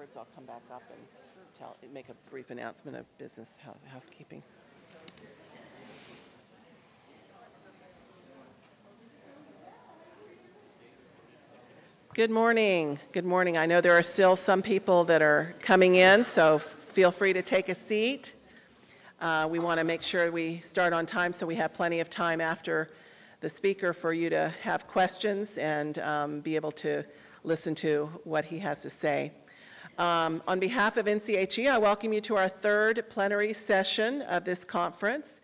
afterwards, I'll come back up and make a brief announcement of business housekeeping. Good morning. Good morning. I know there are still some people that are coming in, so feel free to take a seat. We want to make sure we start on time so we have plenty of time after the speaker for you to have questions and be able to listen to what he has to say. On behalf of NCHE, I welcome you to our third plenary session of this conference.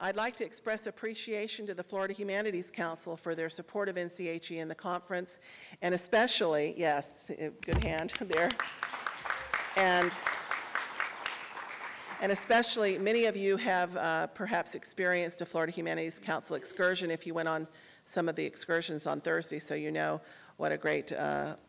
I'd like to express appreciation to the Florida Humanities Council for their support of NCHE in the conference, and especially, yes, good hand there, and especially many of you have perhaps experienced a Florida Humanities Council excursion if you went on some of the excursions on Thursday, so you know what a great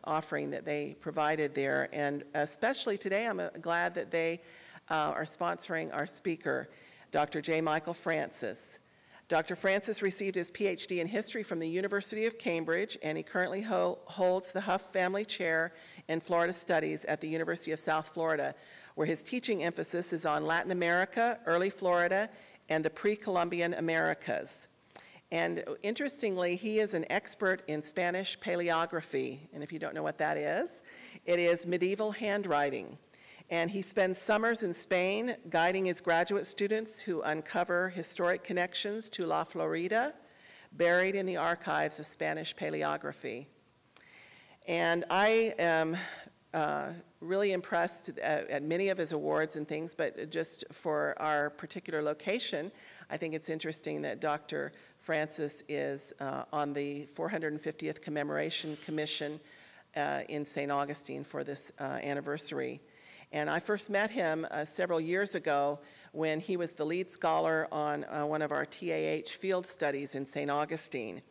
offering that they provided there. And especially today, I'm glad that they are sponsoring our speaker, Dr. J. MichaelFrancis. Dr. Francis received his PhD in history from the University of Cambridge, and he currently holds the Huff Family Chair in Florida Studies at the University of South Florida, where his teaching emphasis is on Latin America, early Florida, and the pre-Columbian Americas. And interestingly, he is an expert in Spanish paleography, and if you don't know what that is, it is medieval handwriting. And he spends summers in Spain guiding his graduate students who uncover historic connections to La Florida, buried in the archives of Spanish paleography. And I am really impressed at many of his awards and things, but just for our particular location, I think it's interesting that Dr. Francis is on the 450th Commemoration Commission in St. Augustine for this anniversary. And I first met him several years ago when he was the lead scholar on one of our TAH field studies in St. Augustine.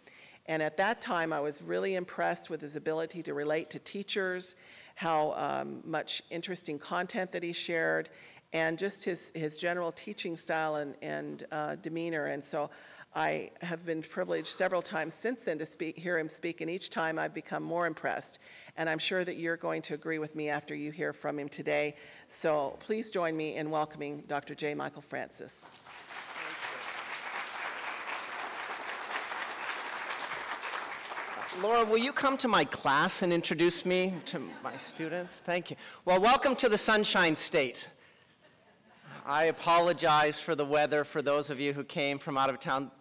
And at that time, I was really impressed with his ability to relate to teachers, how much interesting content that he shared, and just his general teaching style and demeanor. And so I have been privileged several times since then to hear him speak, and each time I've become more impressed. And I'm sure that you're going to agree with me after you hear from him today. So please join me in welcoming Dr. J. MichaelFrancis. Laura, will you come to my class and introduce me to my students? Thank you. Well, welcome to the Sunshine State. I apologize for the weather for those of you who came from out of town.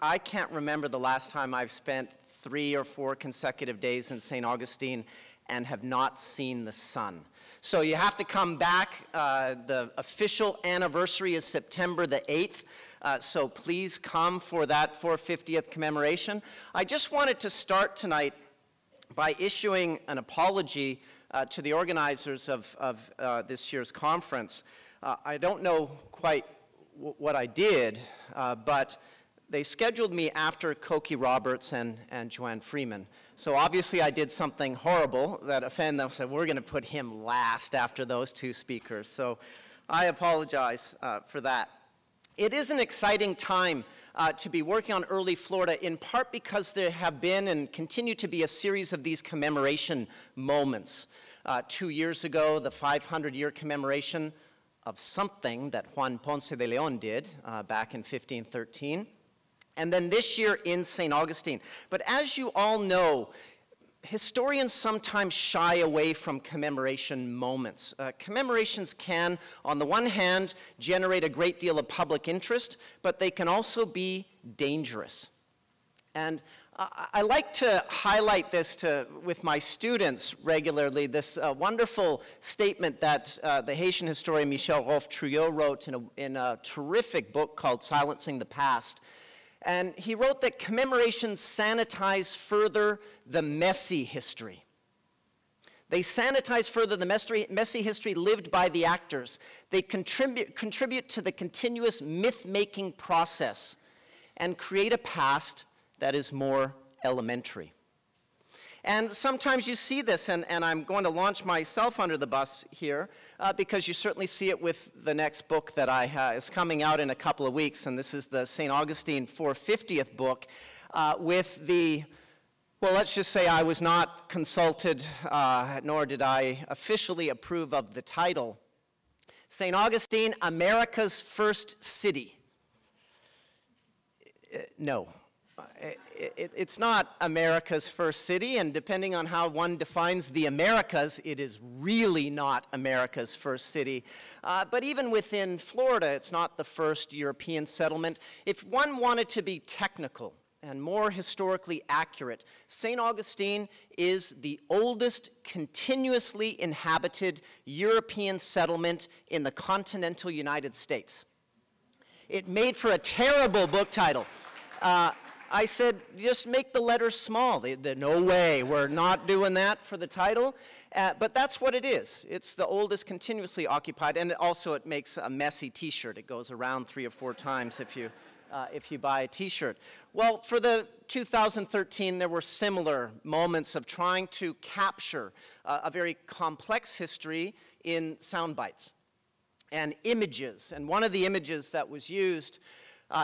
I can't remember the last time I've spent 3 or 4 consecutive days in St. Augustine and have not seen the sun. So you have to come back. The official anniversary is September the 8th. So please come for that 450th commemoration. I just wanted to start tonight by issuing an apology to the organizers of this year's conference. I don't know quite what I did, but they scheduled me after Cokie Roberts and Joanne Freeman. So obviously I did something horrible that offended them. So we're going to put him last after those 2 speakers. So I apologize for that. It is an exciting time to be working on early Florida, in part because there have been and continue to be a series of these commemoration moments. 2 years ago, the 500-year commemoration of something that Juan Ponce de Leon did back in 1513. And then this year in St. Augustine. But as you all know, historians sometimes shy away from commemoration moments. Commemorations can, on the one hand, generate a great deal of public interest, but they can also be dangerous. And I like to highlight this with my students regularly, this wonderful statement that the Haitian historian Michel Rolfe-Trouillot wrote in a terrific book called Silencing the Past. And he wrote that commemorations sanitize further the messy history. They sanitize further the messy history lived by the actors. They contribute to the continuous myth-making process and create a past that is more elementary. And sometimes you see this, and I'm going to launch myself under the bus here, because you certainly see it with the next book that is coming out in a couple of weeks, and this is the St. Augustine 450th book, with the Well, let's just say I was not consulted, nor did I officially approve of the title. St. Augustine, America's First City. No. It's not America's first city, and depending on how one defines the Americas, it is really not America's first city. But even within Florida, it's not the first European settlement. If one wanted to be technical and more historically accurate, St. Augustine is the oldest continuously inhabited European settlement in the continental United States. It made for a terrible book title. I said, just make the letters small. No way, we're not doing that for the title. But that's what it is. It's the oldest continuously occupied, and also it makes a messy t-shirt. It goes around 3 or 4 times if you buy a t-shirt. Well, for the 2013, there were similar moments of trying to capture a very complex history in sound bites and images. And one of the images that was used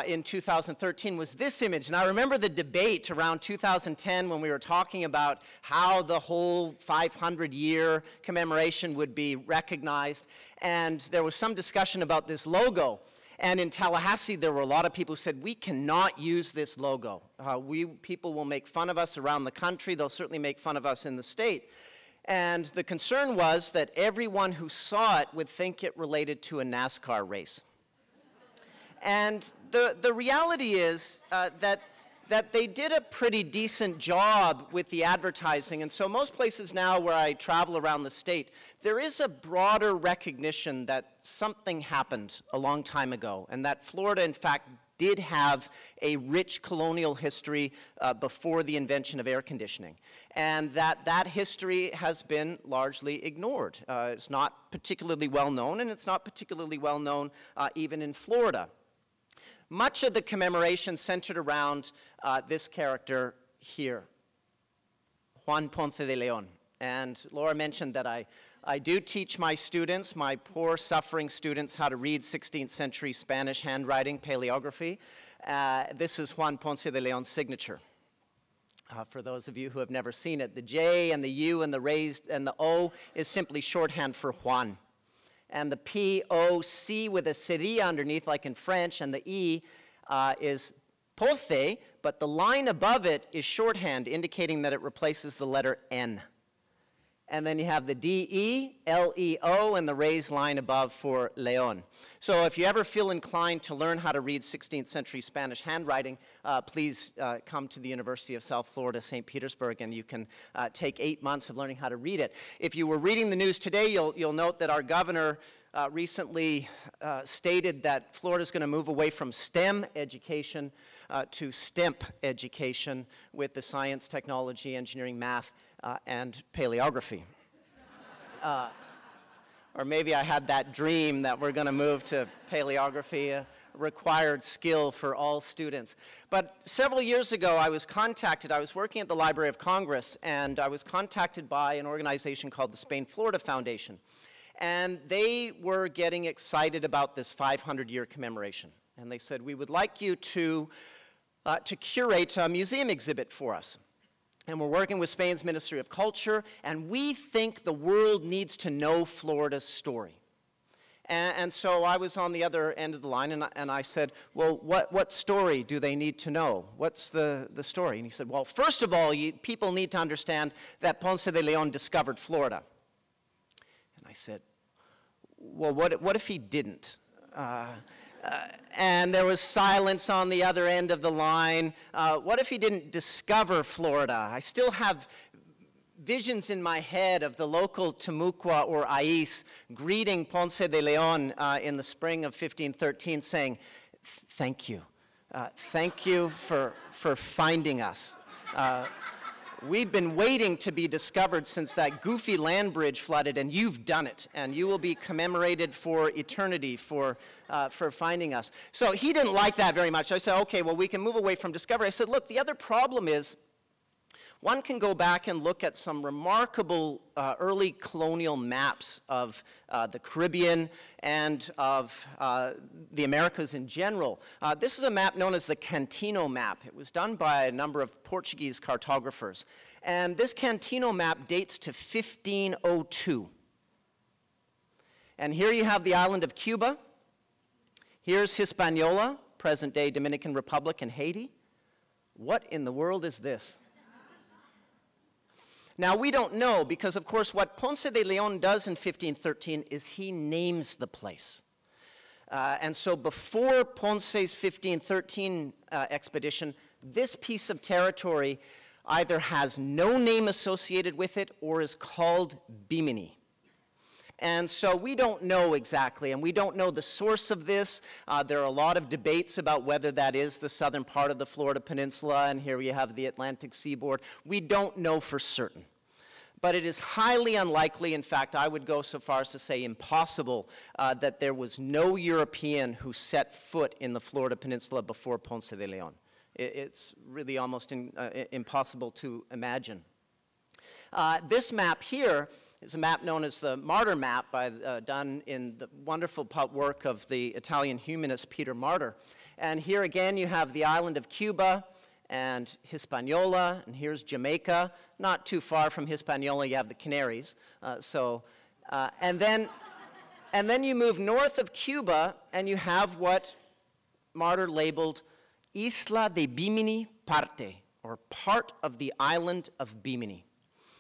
in 2013 was this image. And I remember the debate around 2010 when we were talking about how the whole 500-year commemoration would be recognized. And there was some discussion about this logo. And in Tallahassee, there were a lot of people who said, we cannot use this logo. People will make fun of us around the country. They'll certainly make fun of us in the state. And the concern was that everyone who saw it would think it related to a NASCAR race. And the reality is that they did a pretty decent job with the advertising. And so most places now where I travel around the state, there is a broader recognition that something happened a long time ago, and that Florida, in fact, did have a rich colonial history before the invention of air conditioning. And that history has been largely ignored. It's not particularly well known, and it's not particularly well known even in Florida. Much of the commemoration centered around this character here, Juan Ponce de Leon. And Laura mentioned that I do teach my students, my poor suffering students, how to read 16th century Spanish handwriting, paleography. This is Juan Ponce de Leon's signature. For those of you who have never seen it, the J and the U and the raised and the O is simply shorthand for Juan. And the P-O-C with a cerilla underneath, like in French, and the E is Ponce, but the line above it is shorthand, indicating that it replaces the letter N. And then you have the D-E-L-E-O and the raised line above for Leon. So if you ever feel inclined to learn how to read 16th century Spanish handwriting, please come to the University of South Florida, St. Petersburg, and you can take 8 months of learning how to read it. If you were reading the news today, you'll note that our governor recently stated that Florida is going to move away from STEM education to STEMP education with the science, technology, engineering, math, and paleography. Or maybe I had that dream that we're going to move to paleography, a required skill for all students. But several years ago, I was working at the Library of Congress, and I was contacted by an organization called the Spain-Florida Foundation. And they were getting excited about this 500-year commemoration. And they said, we would like you to curate a museum exhibit for us. And we're working with Spain's Ministry of Culture, and we think the world needs to know Florida's story. And so I was on the other end of the line, and I said, well, what story do they need to know? What's the story? And he said, well, first of all, people need to understand that Ponce de Leon discovered Florida. And I said, well, what if he didn't? And there was silence on the other end of the line. What if he didn't discover Florida? I still have visions in my head of the local Timucua or Ais greeting Ponce de Leon in the spring of 1513 saying, thank you. Thank you for finding us. We've been waiting to be discovered since that goofy land bridge flooded, and you've done it, and you will be commemorated for eternity for finding us. So he didn't like that very much. I said, okay, well, we can move away from discovery. I said, look, the other problem is one can go back and look at some remarkable early colonial maps of the Caribbean and of the Americas in general. This is a map known as the Cantino map. It was done by a number of Portuguese cartographers. And this Cantino map dates to 1502. And here you have the island of Cuba. Here's Hispaniola, present-day Dominican Republic and Haiti. What in the world is this? Now, we don't know because, of course, what Ponce de Leon does in 1513 is he names the place. And so before Ponce's 1513 expedition, this piece of territory either has no name associated with it or is called Bimini. And so we don't know exactly, and we don't know the source of this. There are a lot of debates about whether that is the southern part of the Florida Peninsula, and here we have the Atlantic seaboard. We don't know for certain. But it is highly unlikely, in fact, I would go so far as to say impossible, that there was no European who set foot in the Florida Peninsula before Ponce de Leon. It's really almost impossible to imagine. This map here is a map known as the Martyr Map, done in the wonderful work of the Italian humanist Peter Martyr. And here again you have the island of Cuba and Hispaniola, and here's Jamaica. Not too far from Hispaniola you have the Canaries. And then you move north of Cuba and you have what Martyr labeled Isla de Bimini Parte, or part of the island of Bimini.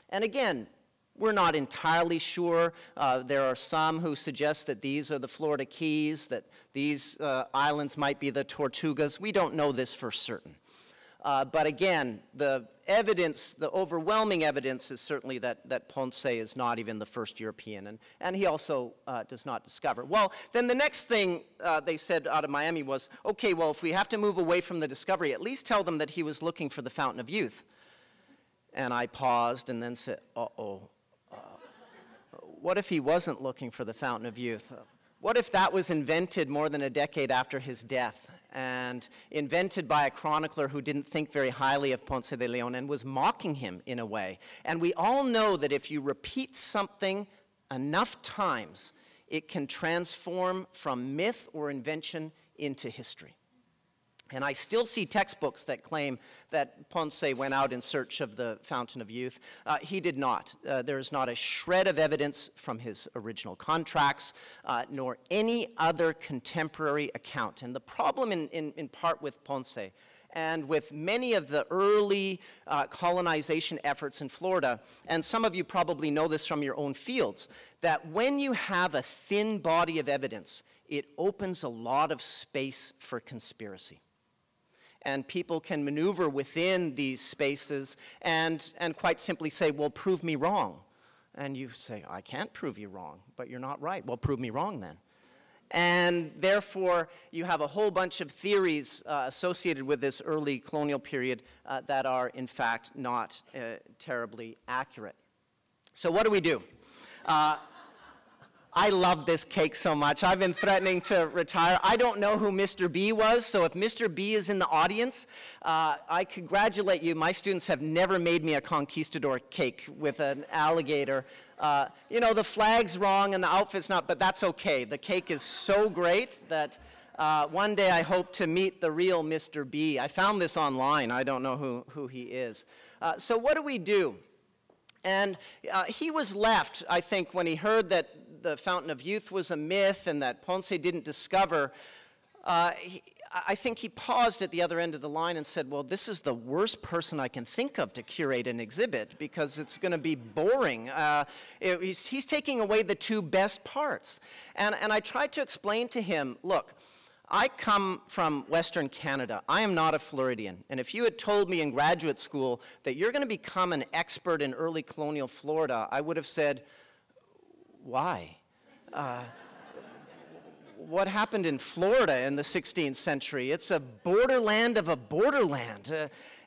And again, we're not entirely sure. There are some who suggest that these are the Florida Keys, that these islands might be the Tortugas. We don't know this for certain. But again, the evidence, the overwhelming evidence is certainly that Ponce is not even the first European, and he also does not discover. Well, then the next thing they said out of Miami was, okay, well, if we have to move away from the discovery, at least tell them that he was looking for the Fountain of Youth. And I paused and then said, uh-oh. What if he wasn't looking for the Fountain of Youth? What if that was invented more than a decade after his death and invented by a chronicler who didn't think very highly of Ponce de Leon and was mocking him in a way? And we all know that if you repeat something enough times, it can transform from myth or invention into history. And I still see textbooks that claim that Ponce went out in search of the Fountain of Youth. He did not. There is not a shred of evidence from his original contracts, nor any other contemporary account. And the problem in part with Ponce and with many of the early colonization efforts in Florida, and some of you probably know this from your own fields, that when you have a thin body of evidence, it opens a lot of space for conspiracy. And people can maneuver within these spaces and quite simply say, well, prove me wrong. And you say, I can't prove you wrong, but you're not right. Well, prove me wrong then. And therefore, you have a whole bunch of theories associated with this early colonial period that are, in fact, not terribly accurate. So what do? I love this cake so much. I've been threatening to retire. I don't know who Mr. B was, so if Mr. B is in the audience, I congratulate you. My students have never made me a conquistador cake with an alligator. You know, the flag's wrong and the outfit's not, but that's okay. The cake is so great that one day I hope to meet the real Mr. B. I found this online. I don't know who he is. So what do? And he was left, I think, when he heard that the Fountain of Youth was a myth and that Ponce didn't discover, I think he paused at the other end of the line and said, well, this is the worst person I can think of to curate an exhibit because it's going to be boring. He's taking away the two best parts. And I tried to explain to him, look, I come from Western Canada. I am not a Floridian. And if you had told me in graduate school that you're going to become an expert in early colonial Florida, I would have said, why? What happened in Florida in the 16th century? It's a borderland of a borderland.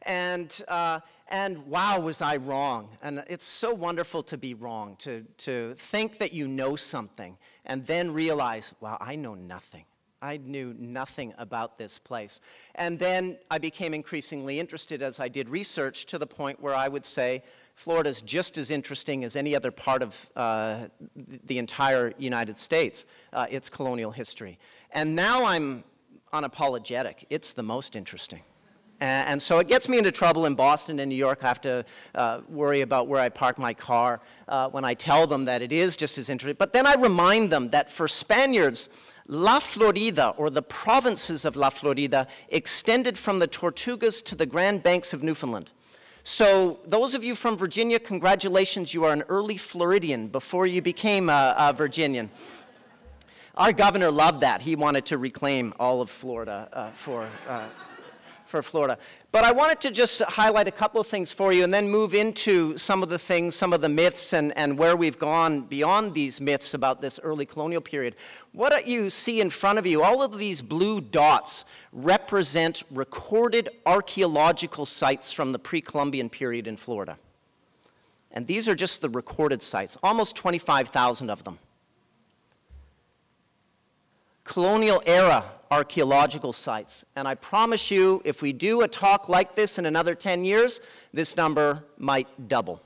And wow, was I wrong. And it's so wonderful to be wrong, to think that you know something and then realize, wow, I know nothing. I knew nothing about this place. And then I became increasingly interested as I did research, to the point where I would say Florida is just as interesting as any other part of the entire United States, its colonial history. And now I'm unapologetic. It's the most interesting. And so it gets me into trouble in Boston and New York. I have to worry about where I park my car when I tell them that it is just as interesting. But then I remind them that for Spaniards, La Florida, or the provinces of La Florida, extended from the Tortugas to the Grand Banks of Newfoundland. So those of you from Virginia, congratulations, you are an early Floridian before you became a Virginian. Our governor loved that. He wanted to reclaim all of Florida for Florida. But I wanted to just highlight a couple of things for you and then move into some of the things, some of the myths, and where we've gone beyond these myths about this early colonial period. What you see in front of you, all of these blue dots represent recorded archaeological sites from the pre-Columbian period in Florida. And these are just the recorded sites, almost 25,000 of them. Colonial era archaeological sites. And I promise you, if we do a talk like this in another 10 years, this number might double.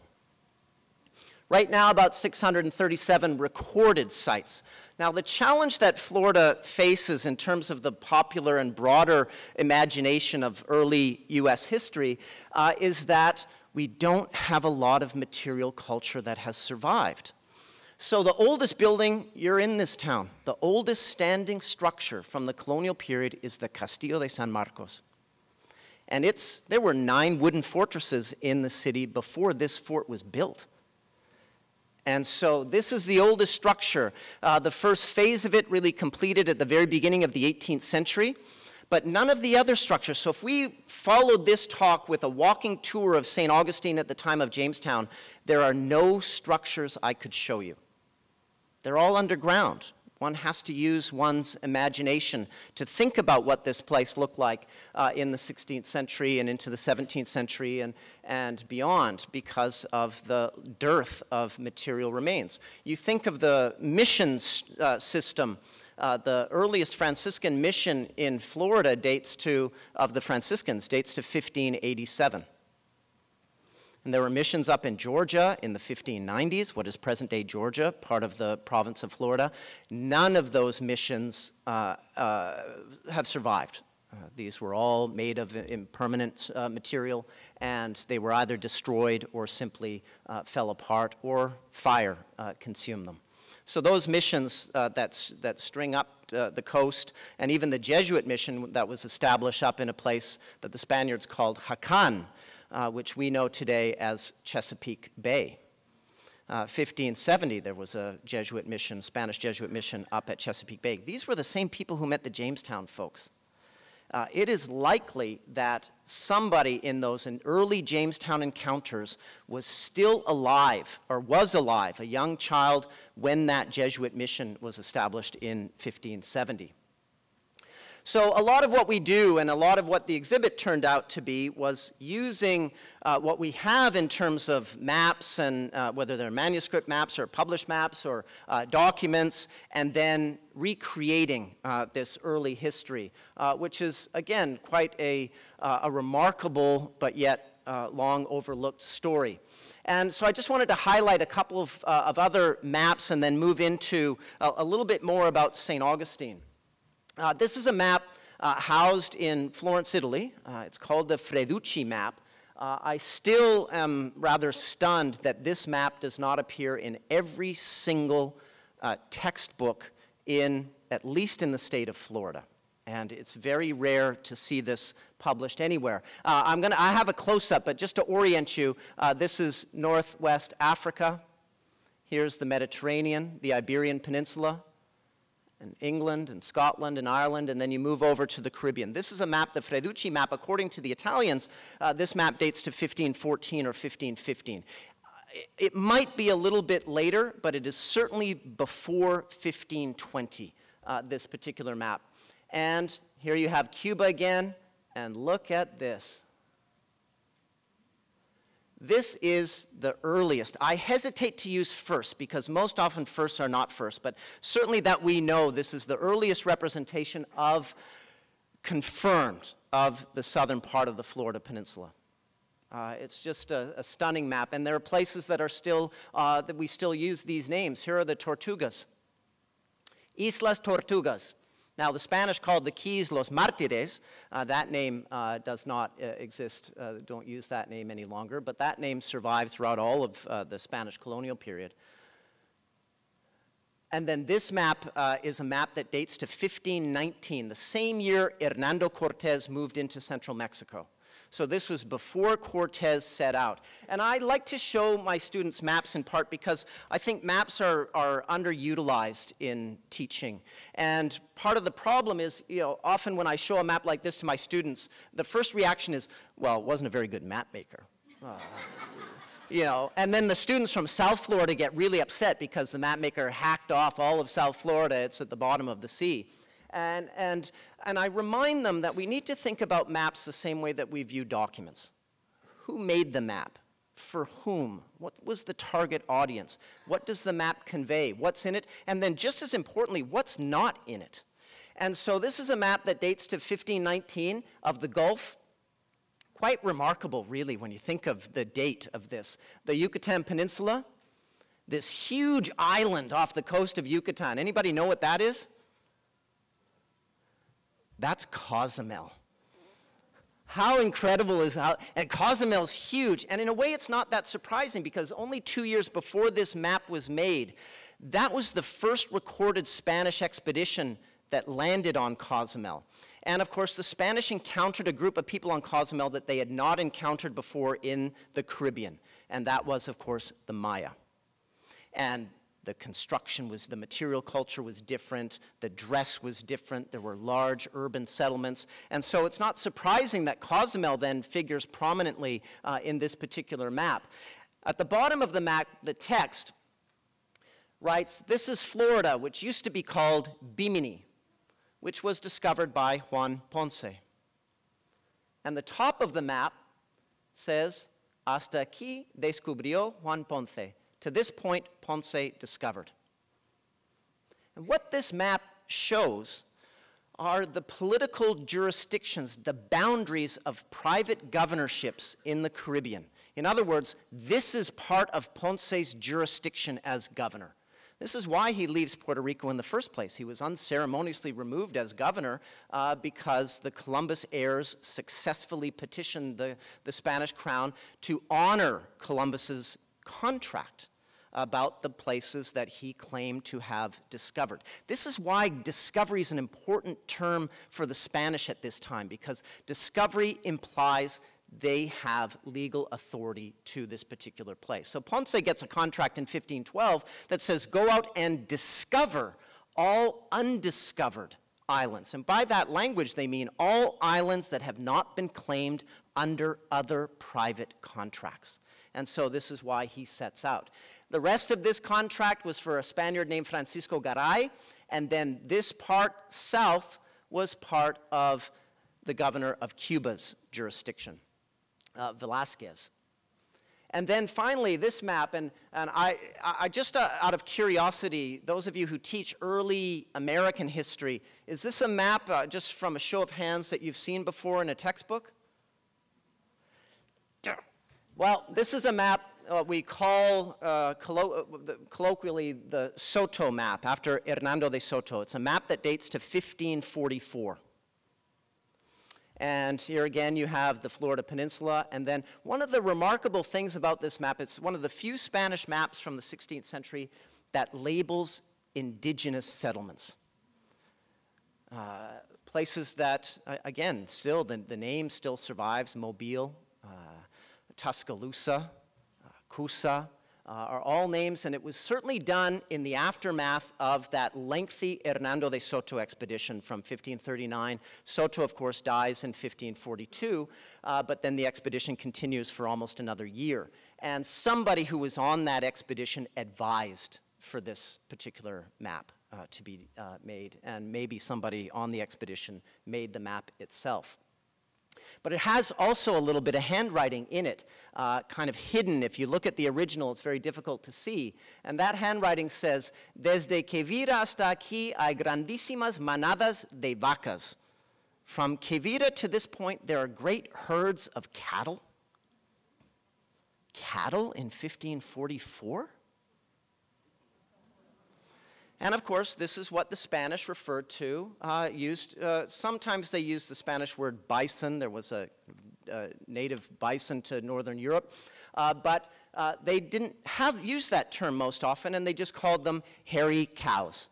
Right now, about 637 recorded sites. Now, the challenge that Florida faces in terms of the popular and broader imagination of early U.S. history is that we don't have a lot of material culture that has survived. So the oldest building, you're in this town, the oldest standing structure from the colonial period is the Castillo de San Marcos. And there were 9 wooden fortresses in the city before this fort was built. And so this is the oldest structure. The first phase of it really completed at the very beginning of the 18th century, but none of the other structures. So if we followed this talk with a walking tour of St. Augustine at the time of Jamestown, there are no structures I could show you. They're all underground. One has to use one's imagination to think about what this place looked like in the 16th century and into the 17th century and beyond, because of the dearth of material remains. You think of the mission system. The earliest Franciscan mission in Florida of the Franciscans dates to 1587. And there were missions up in Georgia in the 1590s, what is present-day Georgia, part of the province of Florida. None of those missions have survived. These were all made of impermanent material, and they were either destroyed or simply fell apart, or fire consumed them. So those missions that string up the coast, and even the Jesuit mission that was established up in a place that the Spaniards called Jacan, which we know today as Chesapeake Bay. 1570, there was a Jesuit mission, Spanish Jesuit mission up at Chesapeake Bay. These were the same people who met the Jamestown folks. It is likely that somebody in those early Jamestown encounters was still alive, or was alive, a young child, when that Jesuit mission was established in 1570. So a lot of what we do, and a lot of what the exhibit turned out to be, was using what we have in terms of maps, and whether they're manuscript maps or published maps or documents, and then recreating this early history, which is, again, quite a remarkable but yet long overlooked story. And so I just wanted to highlight a couple of other maps and then move into a little bit more about St. Augustine. This is a map housed in Florence, Italy. It's called the Freducci map. I still am rather stunned that this map does not appear in every single textbook at least in the state of Florida. And it's very rare to see this published anywhere. I have a close-up, but just to orient you, this is Northwest Africa. Here's the Mediterranean, the Iberian Peninsula, and England and Scotland and Ireland, and then you move over to the Caribbean. This is a map, the Freducci map. According to the Italians, this map dates to 1514 or 1515. It might be a little bit later, but it is certainly before 1520, this particular map. And here you have Cuba again, and look at this. This is the earliest. I hesitate to use first because most often firsts are not first, but certainly that we know this is the earliest representation of confirmed of the southern part of the Florida Peninsula. It's just a stunning map, and there are places that are still, that we still use these names. Here are the Tortugas. Islas Tortugas. Now, the Spanish called the Keys Los Mártires. That name does not exist. Don't use that name any longer, but that name survived throughout all of the Spanish colonial period. And then this map is a map that dates to 1519, the same year Hernando Cortés moved into central Mexico. So this was before Cortés set out. And I like to show my students maps in part because I think maps are underutilized in teaching. And part of the problem is, often when I show a map like this to my students, the first reaction is, well, it wasn't a very good map maker. And then the students from South Florida get really upset because the map maker hacked off all of South Florida. It's at the bottom of the sea. And I remind them that we need to think about maps the same way that we view documents. Who made the map? For whom? What was the target audience? What does the map convey? What's in it? And then just as importantly, what's not in it? And so this is a map that dates to 1519 of the Gulf. Quite remarkable, really, when you think of the date of this. The Yucatan Peninsula, this huge island off the coast of Yucatan. Anybody know what that is? That's Cozumel. How incredible is that? And Cozumel's huge. And in a way, it's not that surprising because only 2 years before this map was made, that was the first recorded Spanish expedition that landed on Cozumel. And of course, the Spanish encountered a group of people on Cozumel that they had not encountered before in the Caribbean. And that was, of course, the Maya. And the construction was, the material culture was different, the dress was different, there were large urban settlements, and so it's not surprising that Cozumel then figures prominently in this particular map. At the bottom of the map, the text writes, "This is Florida, which used to be called Bimini, which was discovered by Juan Ponce." And the top of the map says, "Hasta aquí descubrió Juan Ponce." To this point, Ponce discovered. And what this map shows are the political jurisdictions, the boundaries of private governorships in the Caribbean. In other words, this is part of Ponce's jurisdiction as governor. This is why he leaves Puerto Rico in the first place. He was unceremoniously removed as governor because the Columbus heirs successfully petitioned the Spanish crown to honor Columbus's contract about the places that he claimed to have discovered. This is why discovery is an important term for the Spanish at this time, because discovery implies they have legal authority to this particular place. So Ponce gets a contract in 1512 that says, go out and discover all undiscovered islands. And by that language, they mean all islands that have not been claimed under other private contracts. And so this is why he sets out. The rest of this contract was for a Spaniard named Francisco Garay, and then this part south was part of the governor of Cuba's jurisdiction, Velázquez. And then finally, this map, and I just out of curiosity, those of you who teach early American history, is this a map, just from a show of hands, that you've seen before in a textbook? Well, this is a map we call colloquially the Soto map, after Hernando de Soto. It's a map that dates to 1544. And here again you have the Florida Peninsula, and then one of the remarkable things about this map, it's one of the few Spanish maps from the 16th century that labels indigenous settlements. Places that, again, still, the name still survives, Mobile, Tuscaloosa, Coosa, are all names, and it was certainly done in the aftermath of that lengthy Hernando de Soto expedition from 1539. Soto, of course, dies in 1542, but then the expedition continues for almost another year. And somebody who was on that expedition advised for this particular map to be made, and maybe somebody on the expedition made the map itself. But it has also a little bit of handwriting in it, kind of hidden. If you look at the original, it's very difficult to see. And that handwriting says, Desde Quevira hasta aquí hay grandísimas manadas de vacas. From Quevira to this point, there are great herds of cattle. Cattle in 1544? And of course, this is what the Spanish referred to, sometimes they used the Spanish word bison. There was a native bison to Northern Europe, but they didn't use that term most often, and they just called them hairy cows.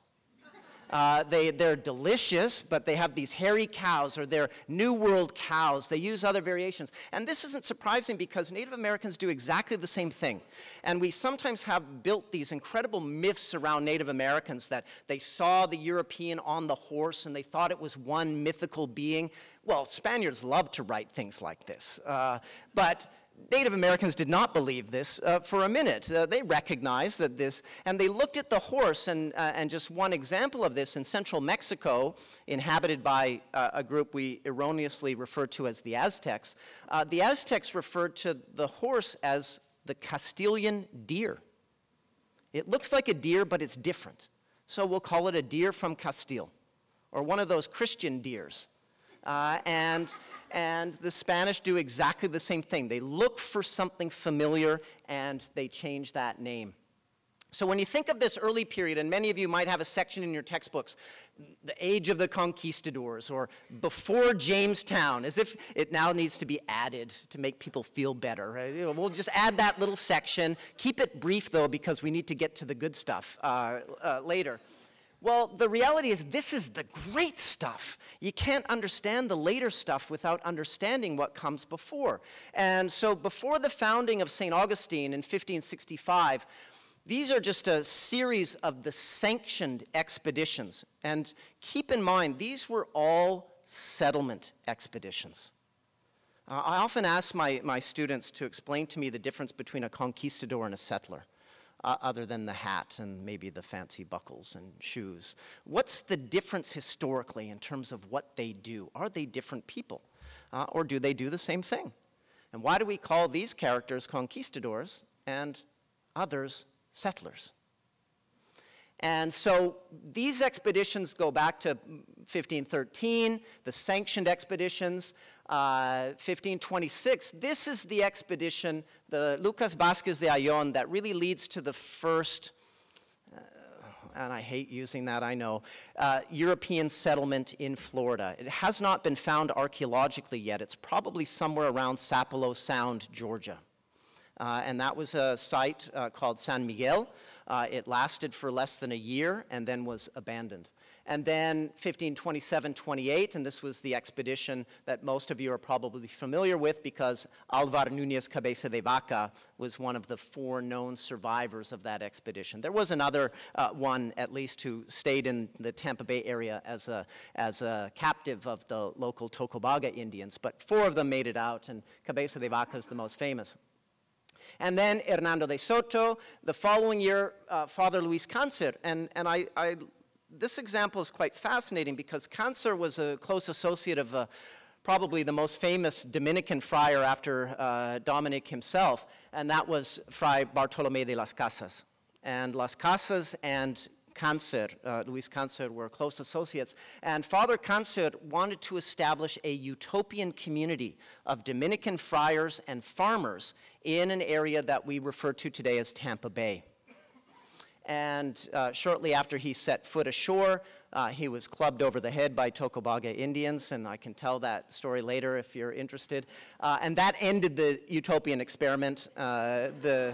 They're delicious, but they have these hairy cows, or they're New World cows. They use other variations. And this isn't surprising because Native Americans do exactly the same thing. And we sometimes have built these incredible myths around Native Americans that they saw the European on the horse and they thought it was one mythical being. Well, Spaniards love to write things like this. But Native Americans did not believe this for a minute. They recognized that this, and they looked at the horse, and just one example of this in central Mexico, inhabited by a group we erroneously refer to as the Aztecs. The Aztecs referred to the horse as the Castilian deer. It looks like a deer, but it's different. So we'll call it a deer from Castile, or one of those Christian deers. And the Spanish do exactly the same thing. They look for something familiar, and they change that name. So when you think of this early period, and many of you might have a section in your textbooks, the age of the Conquistadors, or before Jamestown, as if it now needs to be added to make people feel better. Right? You know, we'll just add that little section. Keep it brief, though, because we need to get to the good stuff later. Well, the reality is this is the great stuff. You can't understand the later stuff without understanding what comes before. And so before the founding of St. Augustine in 1565, these are just a series of the sanctioned expeditions. And keep in mind, these were all settlement expeditions. I often ask my students to explain to me the difference between a conquistador and a settler. Other than the hat and maybe the fancy buckles and shoes. What's the difference historically in terms of what they do? Are they different people? Or do they do the same thing? And why do we call these characters conquistadors and others settlers? And so these expeditions go back to 1513, the sanctioned expeditions. 1526, this is the expedition, the Lucas Vázquez de Ayllón, that really leads to the first, and I hate using that, I know, European settlement in Florida. It has not been found archaeologically yet. It's probably somewhere around Sapelo Sound, Georgia. And that was a site called San Miguel. It lasted for less than a year and then was abandoned. And then 1527-28, and this was the expedition that most of you are probably familiar with because Álvar Núñez Cabeza de Vaca was one of the 4 known survivors of that expedition. There was another one, at least, who stayed in the Tampa Bay area as a captive of the local Tocobaga Indians, but 4 of them made it out, and Cabeza de Vaca is the most famous. And then Hernando de Soto, the following year, Father Luis Cáncer, and this example is quite fascinating because Cáncer was a close associate of probably the most famous Dominican friar after Dominic himself, and that was Fray Bartolomé de las Casas. And Las Casas and Cáncer, Luis Cáncer, were close associates. And Father Cáncer wanted to establish a utopian community of Dominican friars and farmers in an area that we refer to today as Tampa Bay. And shortly after he set foot ashore, he was clubbed over the head by Tocobaga Indians, and I can tell that story later if you're interested. And that ended the utopian experiment. The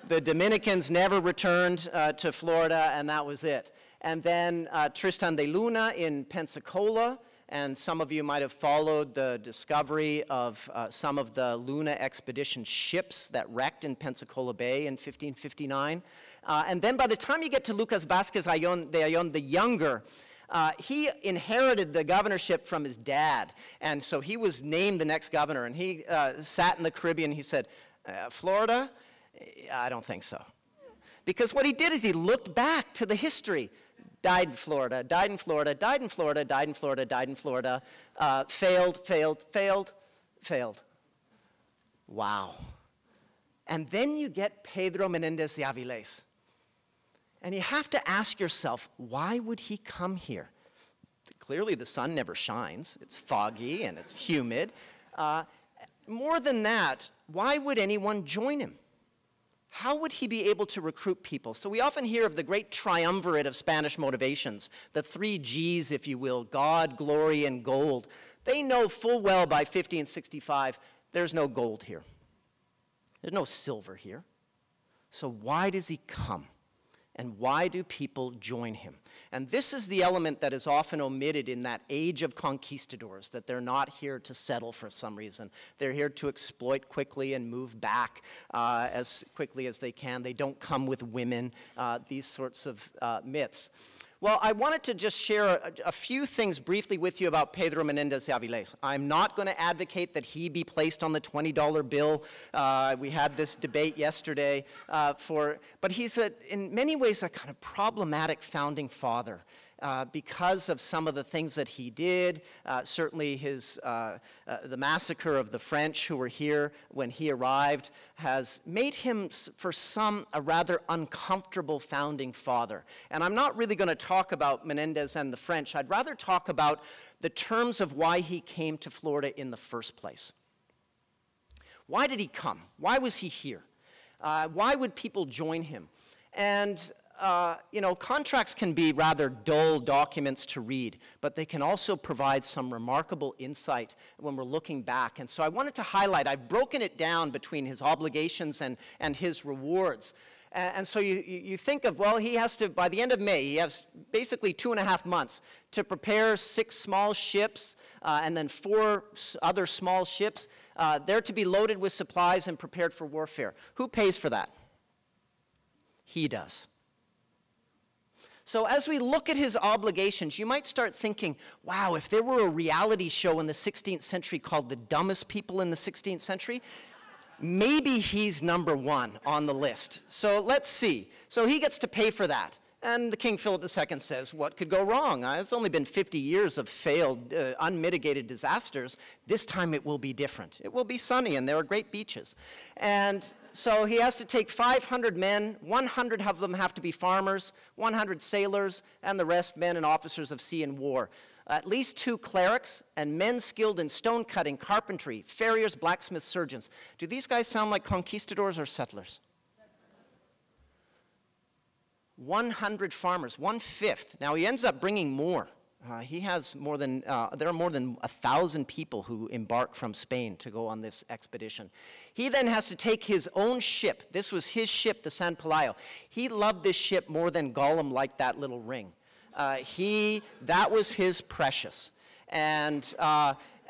Dominicans never returned to Florida, and that was it. And then Tristan de Luna in Pensacola, and some of you might have followed the discovery of some of the Luna expedition ships that wrecked in Pensacola Bay in 1559. And then by the time you get to Lucas Vázquez de Ayllón the Younger, he inherited the governorship from his dad. And so he was named the next governor. And he sat in the Caribbean. He said, Florida? I don't think so. Because what he did is he looked back to the history. Died in Florida, died in Florida, died in Florida, died in Florida, died in Florida, failed, failed, failed. failed. Wow. And then you get Pedro Menendez de Avilés. And you have to ask yourself, why would he come here? Clearly the sun never shines. It's foggy and it's humid. More than that, why would anyone join him? How would he be able to recruit people? So we often hear of the great triumvirate of Spanish motivations, the 3 G's, if you will, God, glory, and gold. They know full well by 1565 there's no gold here. There's no silver here. So why does he come? And why do people join him? And this is the element that is often omitted in that age of conquistadors, that they're not here to settle for some reason. They're here to exploit quickly and move back as quickly as they can. They don't come with women, these sorts of myths. Well, I wanted to just share a few things briefly with you about Pedro Menendez de Avilés. I'm not going to advocate that he be placed on the $20 bill. We had this debate yesterday, but he's in many ways a kind of problematic founding father. Because of some of the things that he did, certainly the massacre of the French who were here when he arrived has made him, for some, a rather uncomfortable founding father. And I'm not really going to talk about Menendez and the French. I'd rather talk about the terms of why he came to Florida in the first place. Why did he come? Why was he here? Why would people join him? And you know, contracts can be rather dull documents to read, but they can also provide some remarkable insight when we're looking back. And so I wanted to highlight, I've broken it down between his obligations and his rewards. And so you think of, well, he has to, by the end of May, he has basically 2.5 months to prepare 6 small ships and then 4 other small ships. They're to be loaded with supplies and prepared for warfare. Who pays for that? He does. So as we look at his obligations, you might start thinking, wow, if there were a reality show in the 16th century called The Dumbest People in the 16th Century, maybe he's #1 on the list. So let's see. So he gets to pay for that. And the King Philip II says, what could go wrong? It's only been 50 years of failed, unmitigated disasters. This time it will be different. It will be sunny and there are great beaches. And so he has to take 500 men, 100 of them have to be farmers, 100 sailors, and the rest men and officers of sea and war. At least 2 clerics and men skilled in stone cutting, carpentry, farriers, blacksmiths, surgeons. Do these guys sound like conquistadors or settlers? 100 farmers, 1/5. Now he ends up bringing more. He has more than, there are more than 1,000 people who embark from Spain to go on this expedition. He then has to take his own ship. This was his ship, the San Pelayo. He loved this ship more than Gollum liked that little ring. That was his precious. And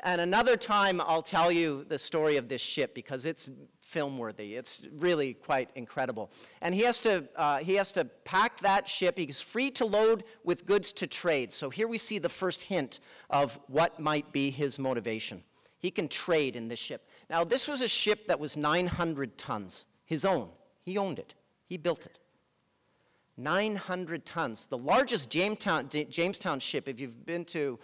another time I'll tell you the story of this ship because it's film-worthy. It's really quite incredible. And he has to pack that ship. He's free to load with goods to trade. So here we see the first hint of what might be his motivation. He can trade in this ship. Now, this was a ship that was 900 tons, his own. He owned it. He built it. 900 tons. The largest Jamestown ship, if you've been to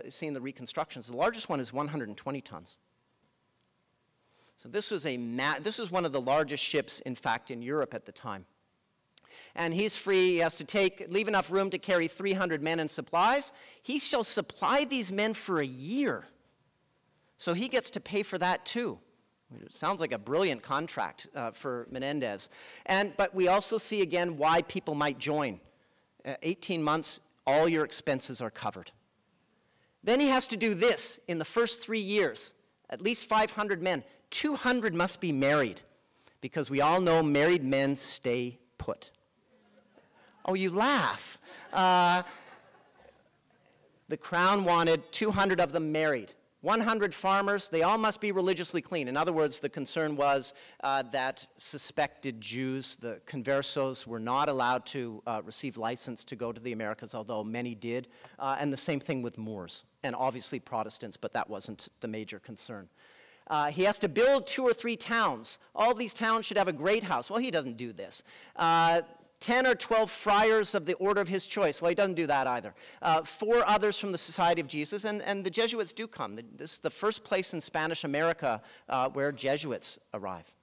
seen the reconstructions, the largest one is 120 tons. So this was one of the largest ships, in fact, in Europe at the time. And he's free. He has to leave enough room to carry 300 men and supplies. He shall supply these men for a year. So he gets to pay for that too. It sounds like a brilliant contract for Menendez. But we also see again why people might join. 18 months, all your expenses are covered. Then he has to do this in the first 3 years. At least 500 men. 200 must be married, because we all know married men stay put. Oh, you laugh. The crown wanted 200 of them married. 100 farmers, they all must be religiously clean. In other words, the concern was that suspected Jews, the conversos, were not allowed to receive license to go to the Americas, although many did. And the same thing with Moors, and obviously Protestants, but that wasn't the major concern. He has to build 2 or 3 towns. All these towns should have a great house. Well, he doesn't do this. 10 or 12 friars of the order of his choice. Well, he doesn't do that either. 4 others from the Society of Jesus, and the Jesuits do come. This is the first place in Spanish America where Jesuits arrive.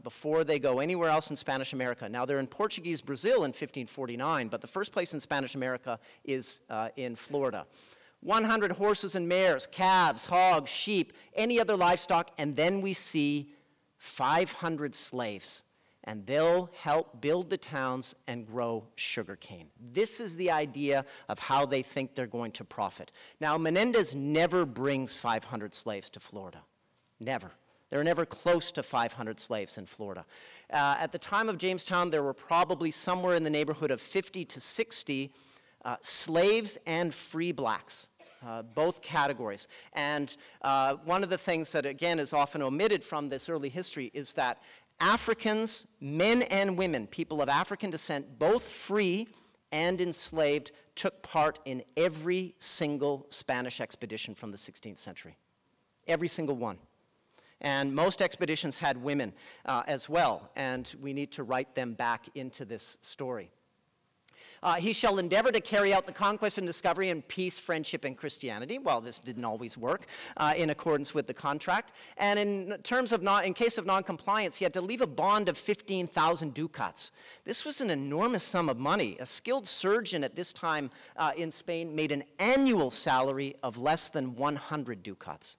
Before they go anywhere else in Spanish America. Now, they're in Portuguese Brazil in 1549, but the first place in Spanish America is in Florida. 100 horses and mares, calves, hogs, sheep, any other livestock, and then we see 500 slaves, and they'll help build the towns and grow sugarcane. This is the idea of how they think they're going to profit. Now, Menendez never brings 500 slaves to Florida. Never. There are never close to 500 slaves in Florida. At the time of Jamestown, there were probably somewhere in the neighborhood of 50 to 60 slaves and free blacks, both categories. And one of the things that, again, is often omitted from this early history is that Africans, men and women, people of African descent, both free and enslaved, took part in every single Spanish expedition from the 16th century. Every single one. And most expeditions had women as well, and we need to write them back into this story. He shall endeavor to carry out the conquest and discovery in peace, friendship, and Christianity. Well, this didn't always work in accordance with the contract. And in case of non-compliance, he had to leave a bond of 15,000 ducats. This was an enormous sum of money. A skilled surgeon at this time in Spain made an annual salary of less than 100 ducats.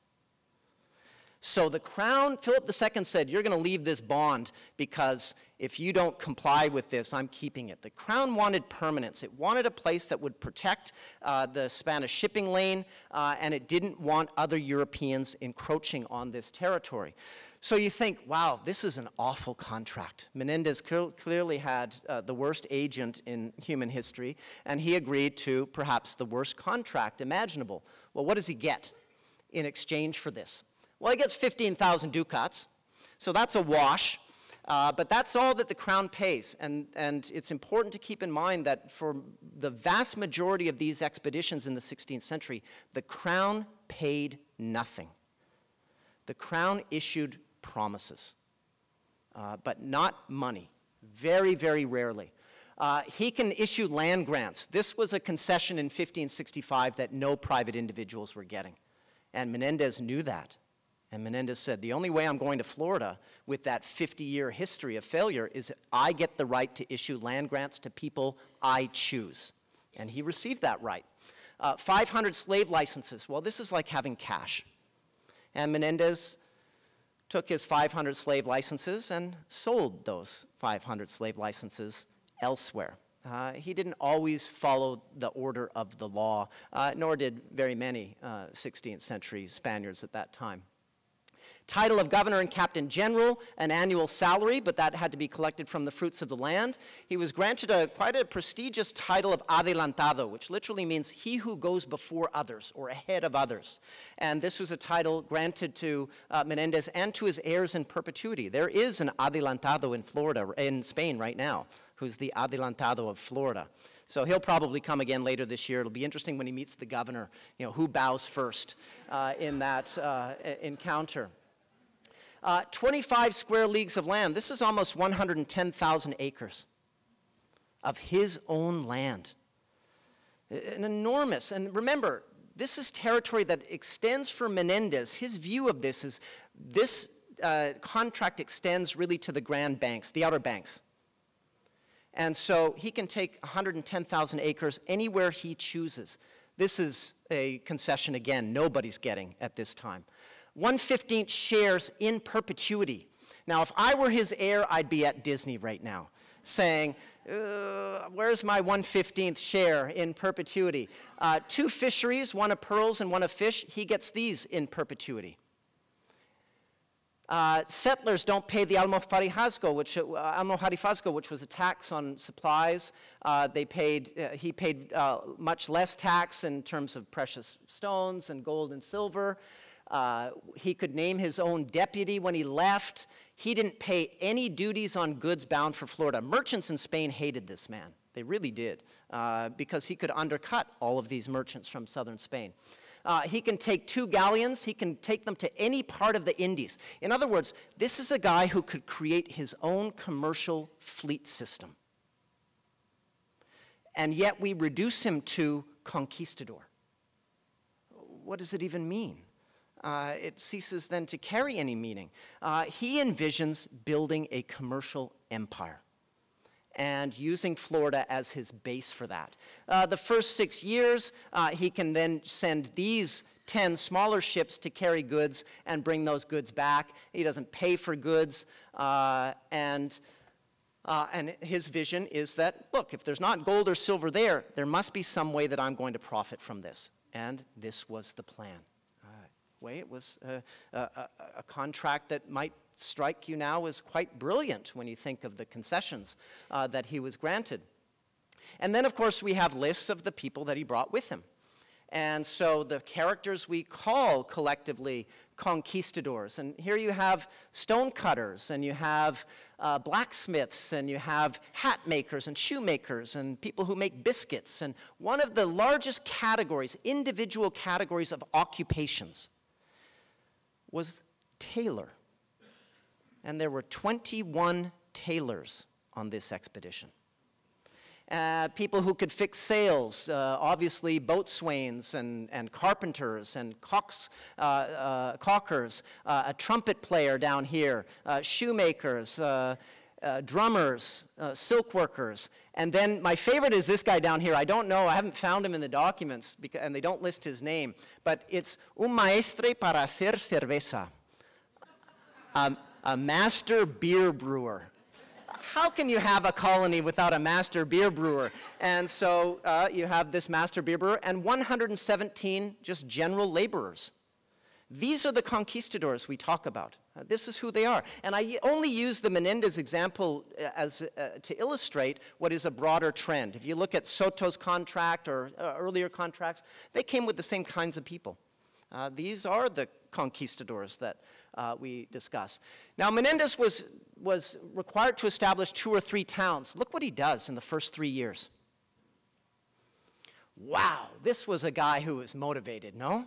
So the crown, Philip II said, you're going to leave this bond because if you don't comply with this, I'm keeping it. The crown wanted permanence. It wanted a place that would protect the Spanish shipping lane, and it didn't want other Europeans encroaching on this territory. So you think, wow, this is an awful contract. Menendez clearly had the worst agent in human history, and he agreed to perhaps the worst contract imaginable. Well, what does he get in exchange for this? Well, he gets 15,000 ducats, so that's a wash, but that's all that the crown pays. And it's important to keep in mind that for the vast majority of these expeditions in the 16th century, the crown paid nothing. The crown issued promises, but not money, very, very rarely. He can issue land grants. This was a concession in 1565 that no private individuals were getting, and Menendez knew that. And Menendez said, the only way I'm going to Florida with that 50-year history of failure is that I get the right to issue land grants to people I choose. And he received that right. 500 slave licenses. Well, this is like having cash. And Menendez took his 500 slave licenses and sold those 500 slave licenses elsewhere. He didn't always follow the order of the law, nor did very many 16th century Spaniards at that time. Title of governor and captain general, an annual salary, but that had to be collected from the fruits of the land. He was granted quite a prestigious title of adelantado, which literally means he who goes before others or ahead of others. And this was a title granted to Menendez and to his heirs in perpetuity. There is an adelantado in Florida, in Spain right now, who's the adelantado of Florida. So he'll probably come again later this year. It'll be interesting when he meets the governor, you know, who bows first in that encounter. 25 square leagues of land. This is almost 110,000 acres of his own land. An enormous, and remember, this is territory that extends for Menendez. His view of this is this contract extends really to the Grand Banks, the Outer Banks. And so he can take 110,000 acres anywhere he chooses. This is a concession, again, nobody's getting at this time. 1/15 shares in perpetuity. Now, if I were his heir, I'd be at Disney right now saying, where's my 1/15 share in perpetuity? 2 fisheries, one of pearls and one of fish, he gets these in perpetuity. Settlers don't pay the almojarifazgo, which was a tax on supplies. He paid much less tax in terms of precious stones and gold and silver. He could name his own deputy when he left. He didn't pay any duties on goods bound for Florida. Merchants in Spain hated this man. They really did, because he could undercut all of these merchants from southern Spain. He can take 2 galleons. He can take them to any part of the Indies. In other words, this is a guy who could create his own commercial fleet system. and yet we reduce him to conquistador. What does it even mean? It ceases then to carry any meaning. He envisions building a commercial empire and using Florida as his base for that. The first 6 years, he can then send these 10 smaller ships to carry goods and bring those goods back. He doesn't pay for goods, and his vision is that, look, if there's not gold or silver there, there must be some way that I'm going to profit from this. And this was the plan. It was a contract that might strike you now as quite brilliant when you think of the concessions that he was granted. And then, of course, we have lists of the people that he brought with him. And so the characters we call collectively conquistadors. And here you have stonecutters, and you have blacksmiths, and you have hat makers and shoemakers and people who make biscuits. And one of the largest categories, individual categories of occupations, was tailor. And there were 21 tailors on this expedition. People who could fix sails, obviously boatswains and carpenters and caulkers, a trumpet player down here, shoemakers, drummers, silk workers. And then my favorite is this guy down here. I don't know, I haven't found him in the documents, and they don't list his name, but it's un maestre para hacer cerveza, a master beer brewer. How can you have a colony without a master beer brewer? And so you have this master beer brewer and 117 just general laborers. These are the conquistadors we talk about. This is who they are. And I only use the Menendez example to illustrate what is a broader trend. If you look at Soto's contract or earlier contracts, they came with the same kinds of people. These are the conquistadors that we discuss. Now, Menendez was required to establish 2 or 3 towns. Look what he does in the first 3 years. Wow, this was a guy who was motivated, no?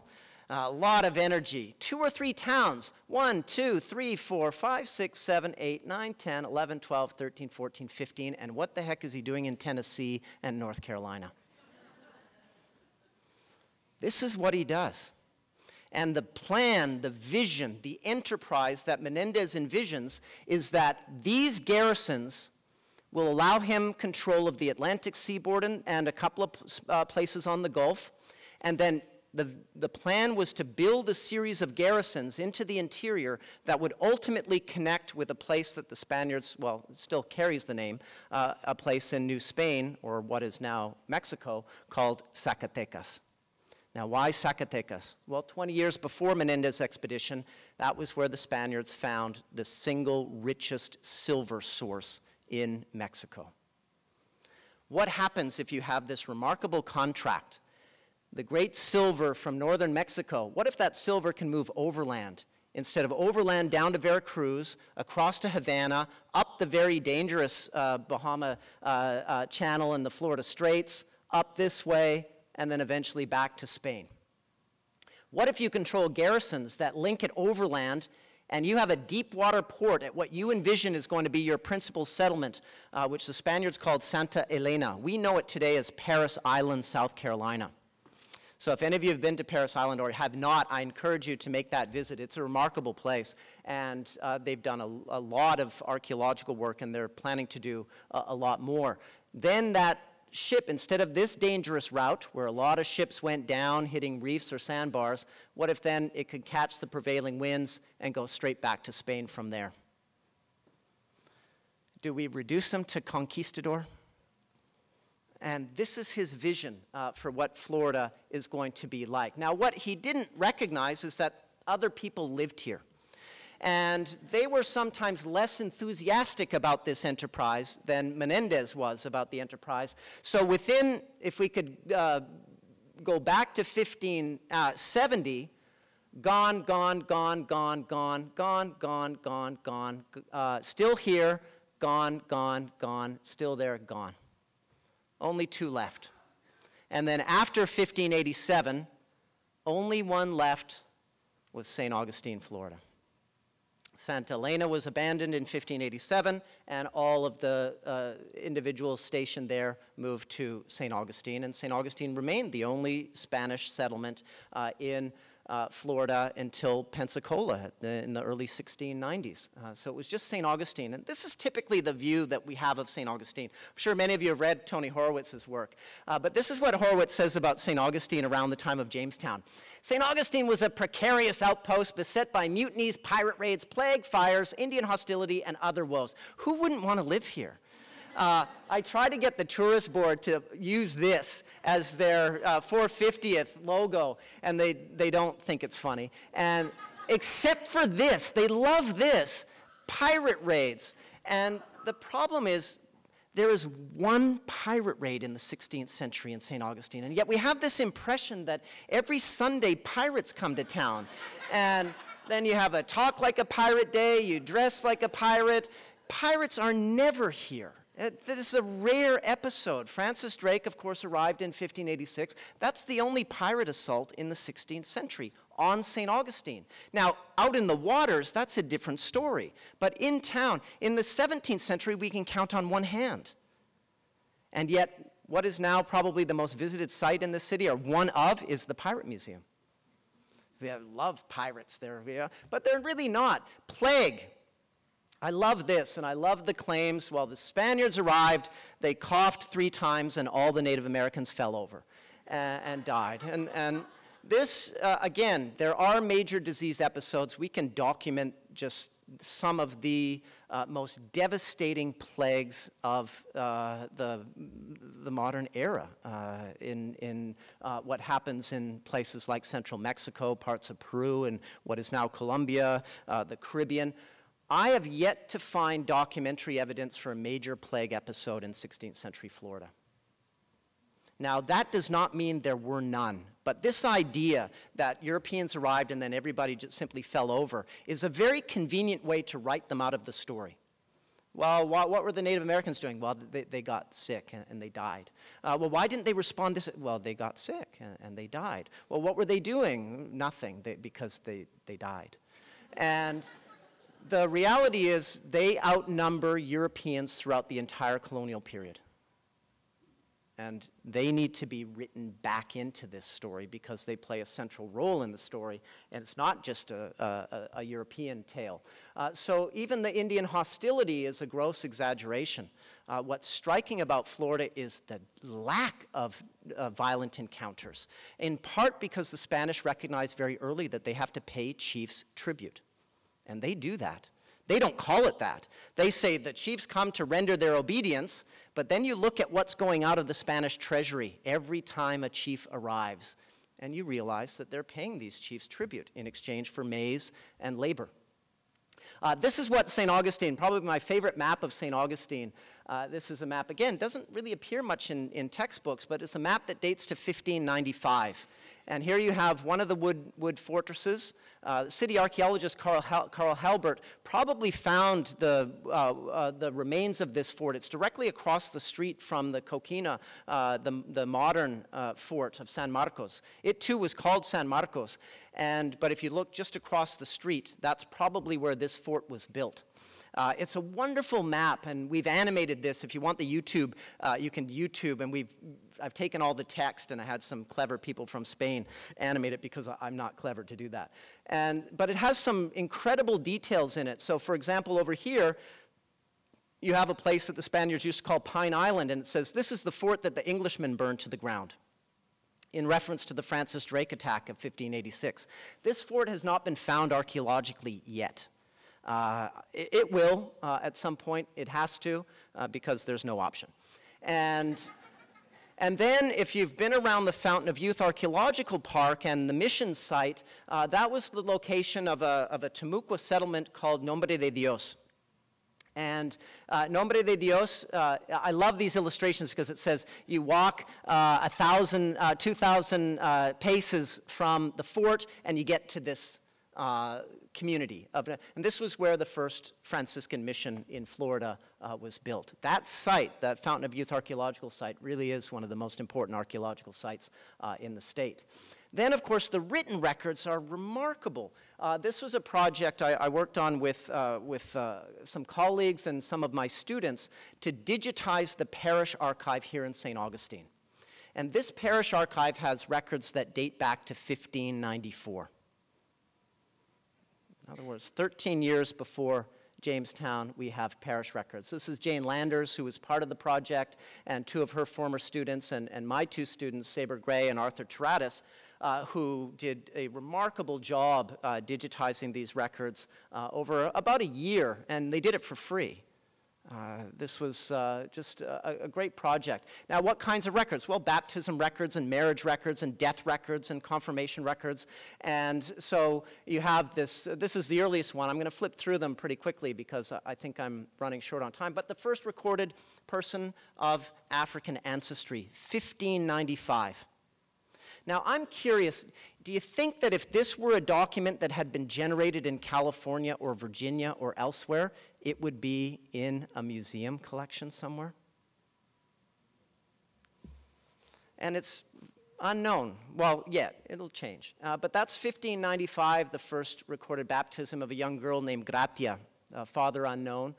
A lot of energy. 2 or 3 towns. 1, 2, 3, 4, 5, 6, 7, 8, 9, 10, 11, 12, 13, 14, 15. And what the heck is he doing in Tennessee and North Carolina? This is what he does. And the plan, the vision, the enterprise that Menendez envisions is that these garrisons will allow him control of the Atlantic seaboard and a couple of places on the Gulf. And then the plan was to build a series of garrisons into the interior that would ultimately connect with a place that the Spaniards, well, it still carries the name, a place in New Spain, or what is now Mexico, called Zacatecas. Now, why Zacatecas? Well, 20 years before Menendez's expedition, that was where the Spaniards found the single richest silver source in Mexico. What happens if you have this remarkable contract? The great silver from northern Mexico, what if that silver can move overland? Instead of overland down to Veracruz, across to Havana, up the very dangerous Bahama Channel and the Florida Straits, up this way, and then eventually back to Spain. What if you control garrisons that link it overland, and you have a deep water port at what you envision is going to be your principal settlement, which the Spaniards called Santa Elena. We know it today as Paris Island, South Carolina. So if any of you have been to Paris Island or have not, I encourage you to make that visit. It's a remarkable place, and they've done a lot of archaeological work, and they're planning to do a lot more. Then that ship, instead of this dangerous route where a lot of ships went down hitting reefs or sandbars, what if then it could catch the prevailing winds and go straight back to Spain from there? Do we reduce them to conquistador? And this is his vision for what Florida is going to be like. Now, what he didn't recognize is that other people lived here. And they were sometimes less enthusiastic about this enterprise than Menendez was about the enterprise. So within, if we could go back to 1570, gone, gone, gone, gone, gone, gone, gone, gone, gone, still here, gone, gone, gone, still there, gone. Only 2 left. And then after 1587, only one left was St. Augustine, Florida. Santa Elena was abandoned in 1587, and all of the individuals stationed there moved to St. Augustine, and St. Augustine remained the only Spanish settlement in Florida until Pensacola in the early 1690s. So it was just St. Augustine. And this is typically the view that we have of St. Augustine. I'm sure many of you have read Tony Horowitz's work. But this is what Horowitz says about St. Augustine around the time of Jamestown. St. Augustine was a precarious outpost beset by mutinies, pirate raids, plague, fires, Indian hostility, and other woes. Who wouldn't want to live here? I try to get the tourist board to use this as their 450th logo, and they don't think it's funny. And except for this, they love this, pirate raids. And the problem is, there is one pirate raid in the 16th century in St. Augustine, and yet we have this impression that every Sunday pirates come to town. And then you have a talk like a pirate day, you dress like a pirate. Pirates are never here. This is a rare episode. Francis Drake, of course, arrived in 1586. That's the only pirate assault in the 16th century on St. Augustine. Now, out in the waters, that's a different story. But in town, in the 17th century, we can count on one hand. And yet, what is now probably the most visited site in the city, or one of, is the Pirate Museum. We love pirates there, but they're really not. Plague. I love this, and I love the claims. Well, the Spaniards arrived, they coughed 3 times, and all the Native Americans fell over and died. And this, again, there are major disease episodes. We can document just some of the most devastating plagues of the modern era in what happens in places like central Mexico, parts of Peru, and what is now Colombia, the Caribbean. I have yet to find documentary evidence for a major plague episode in 16th century Florida. Now, that does not mean there were none, but this idea that Europeans arrived and then everybody just simply fell over is a very convenient way to write them out of the story. Well, what were the Native Americans doing? Well, they got sick and they died. Well, why didn't they respond this? Well, they got sick and they died. Well, what were they doing? Nothing, because they died. And the reality is they outnumber Europeans throughout the entire colonial period. And they need to be written back into this story because they play a central role in the story, and it's not just a European tale. So even the Indian hostility is a gross exaggeration. What's striking about Florida is the lack of violent encounters, in part because the Spanish recognized very early that they have to pay chiefs tribute. And they do that. They don't call it that. They say the chiefs come to render their obedience, but then you look at what's going out of the Spanish treasury every time a chief arrives, and you realize that they're paying these chiefs tribute in exchange for maize and labor. This is what St. Augustine, probably my favorite map of St. Augustine. This is a map, again, doesn't really appear much in textbooks, but it's a map that dates to 1595. And here you have one of the wood fortresses. City archaeologist Carl Halbert probably found the remains of this fort. It's directly across the street from the Coquina, the modern fort of San Marcos. It too was called San Marcos. But if you look just across the street, that's probably where this fort was built. It's a wonderful map, and we've animated this. If you want the YouTube, you can YouTube, and I've taken all the text, and I had some clever people from Spain animate it because I'm not clever to do that. But it has some incredible details in it. So, for example, over here, you have a place that the Spaniards used to call Pine Island, and it says, this is the fort that the Englishmen burned to the ground, in reference to the Francis Drake attack of 1586. This fort has not been found archaeologically yet. It will at some point. It has to because there's no option. And then if you've been around the Fountain of Youth Archaeological Park and the mission site, that was the location of a Timucua settlement called Nombre de Dios. And Nombre de Dios, I love these illustrations because it says you walk 2,000 paces from the fort and you get to this community. And this was where the first Franciscan mission in Florida was built. That site, that Fountain of Youth archaeological site, really is one of the most important archaeological sites in the state. Then, of course, the written records are remarkable. This was a project I worked on with some colleagues and some of my students to digitize the Parish archive here in St. Augustine. And this Parish archive has records that date back to 1594. In other words, 13 years before Jamestown, we have Parish records. This is Janelanders, who was part of the project, and two of her former students, and my two students, Saber Gray and Arthur Taratis, who did a remarkable job digitizing these records over about a year, and they did it for free. This was just a great project. Now, what kinds of records? Well, baptism records and marriage records and death records and confirmation records. And so you have this. This is the earliest one. I'm going to flip through them pretty quickly because I think I'm running short on time. But the first recorded person of African ancestry, 1595. Now, I'm curious, do you think that if this were a document that had been generated in California or Virginia or elsewhere, it would be in a museum collection somewhere? And it's unknown. Well, yeah, it'll change. But that's 1595, the first recorded baptism of a young girl named Gratia, father unknown.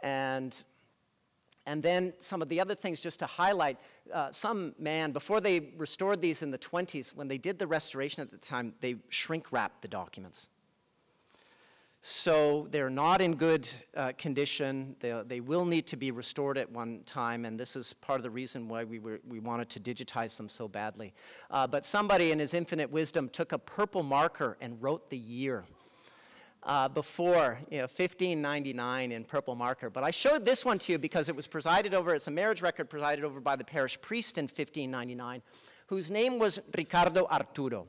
And then some of the other things, just to highlight, some man, before they restored these in the 20s, when they did the restoration at the time, they shrink-wrapped the documents. So they're not in good condition. They will need to be restored at one time, and this is part of the reason why we wanted to digitize them so badly. But somebody in his infinite wisdom took a purple marker and wrote the year. Before, 1599 in purple marker. But I showed this one to you because it was presided over, it's a marriage record presided over by the parish priest in 1599, whose name was Ricardo Arturo.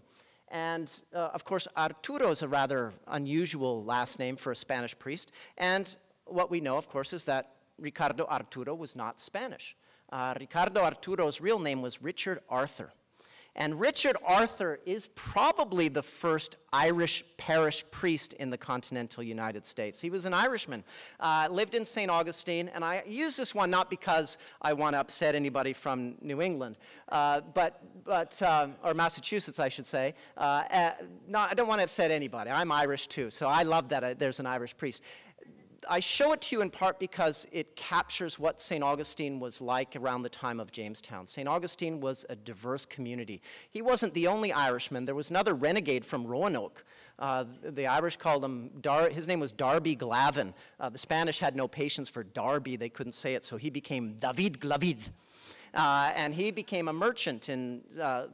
And, of course, Arturo is a rather unusual last name for a Spanish priest. And what we know, of course, is that Ricardo Arturo was not Spanish. Ricardo Arturo's real name was Richard Arthur. And Richard Arthur is probably the first Irish parish priest in the continental United States. He was an Irishman, lived in St. Augustine, and I use this one not because I want to upset anybody from New England, or Massachusetts, I should say. No, I don't want to upset anybody. I'm Irish too, so I love that there's an Irish priest. I show it to you in part because it captures what St. Augustine was like around the time of Jamestown. St. Augustine was a diverse community. He wasn't the only Irishman. There was another renegade from Roanoke. The Irish called him, his name was Darby Glavin. The Spanish had no patience for Darby. They couldn't say it, so he became David Glavid. And he became a merchant in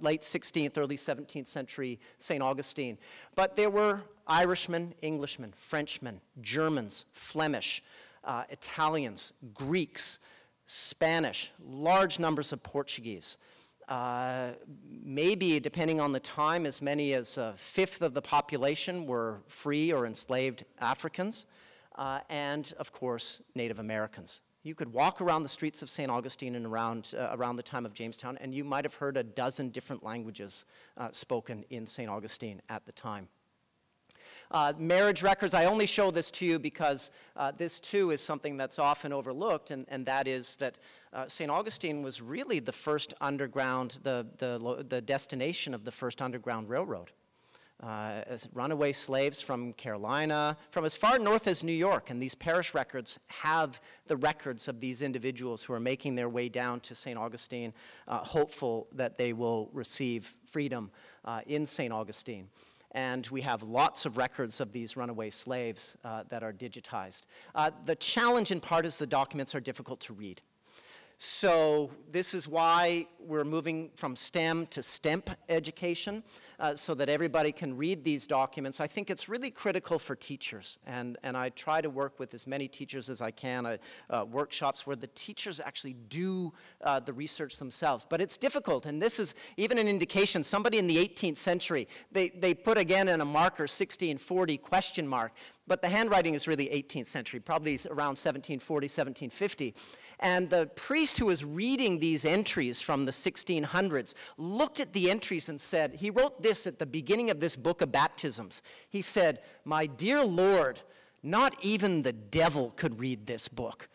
late 16th, early 17th century St. Augustine. But there were Irishmen, Englishmen, Frenchmen, Germans, Flemish, Italians, Greeks, Spanish, large numbers of Portuguese. Maybe, depending on the time, as many as a fifth of the population were free or enslaved Africans, and, of course, Native Americans. You could walk around the streets of St. Augustine and around the time of Jamestown, and you might have heard a dozen different languages spoken in St. Augustine at the time. Marriage records, I only show this to you because this too is something that's often overlooked, and that is that St. Augustine was really the first underground, the destination of the first underground railroad. As runaway slaves from Carolina, from as far north as New York, and these parish records have the records of these individuals who are making their way down to St. Augustine, hopeful that they will receive freedom in St. Augustine. And we have lots of records of these runaway slaves that are digitized. The challenge in part is the documents are difficult to read. So this is why we're moving from STEM to STEMP education so that everybody can read these documents. I think it's really critical for teachers, and I try to work with as many teachers as I can, workshops where the teachers actually do the research themselves. But it's difficult, and this is even an indication. Somebody in the 18th century, they put again in a marker 1640 question mark. but the handwriting is really 18th century, probably around 1740, 1750. And the priest who was reading these entries from the 1600s looked at the entries and said, he wrote this at the beginning of this book of baptisms. He said, "My dear Lord, not even the devil could read this book.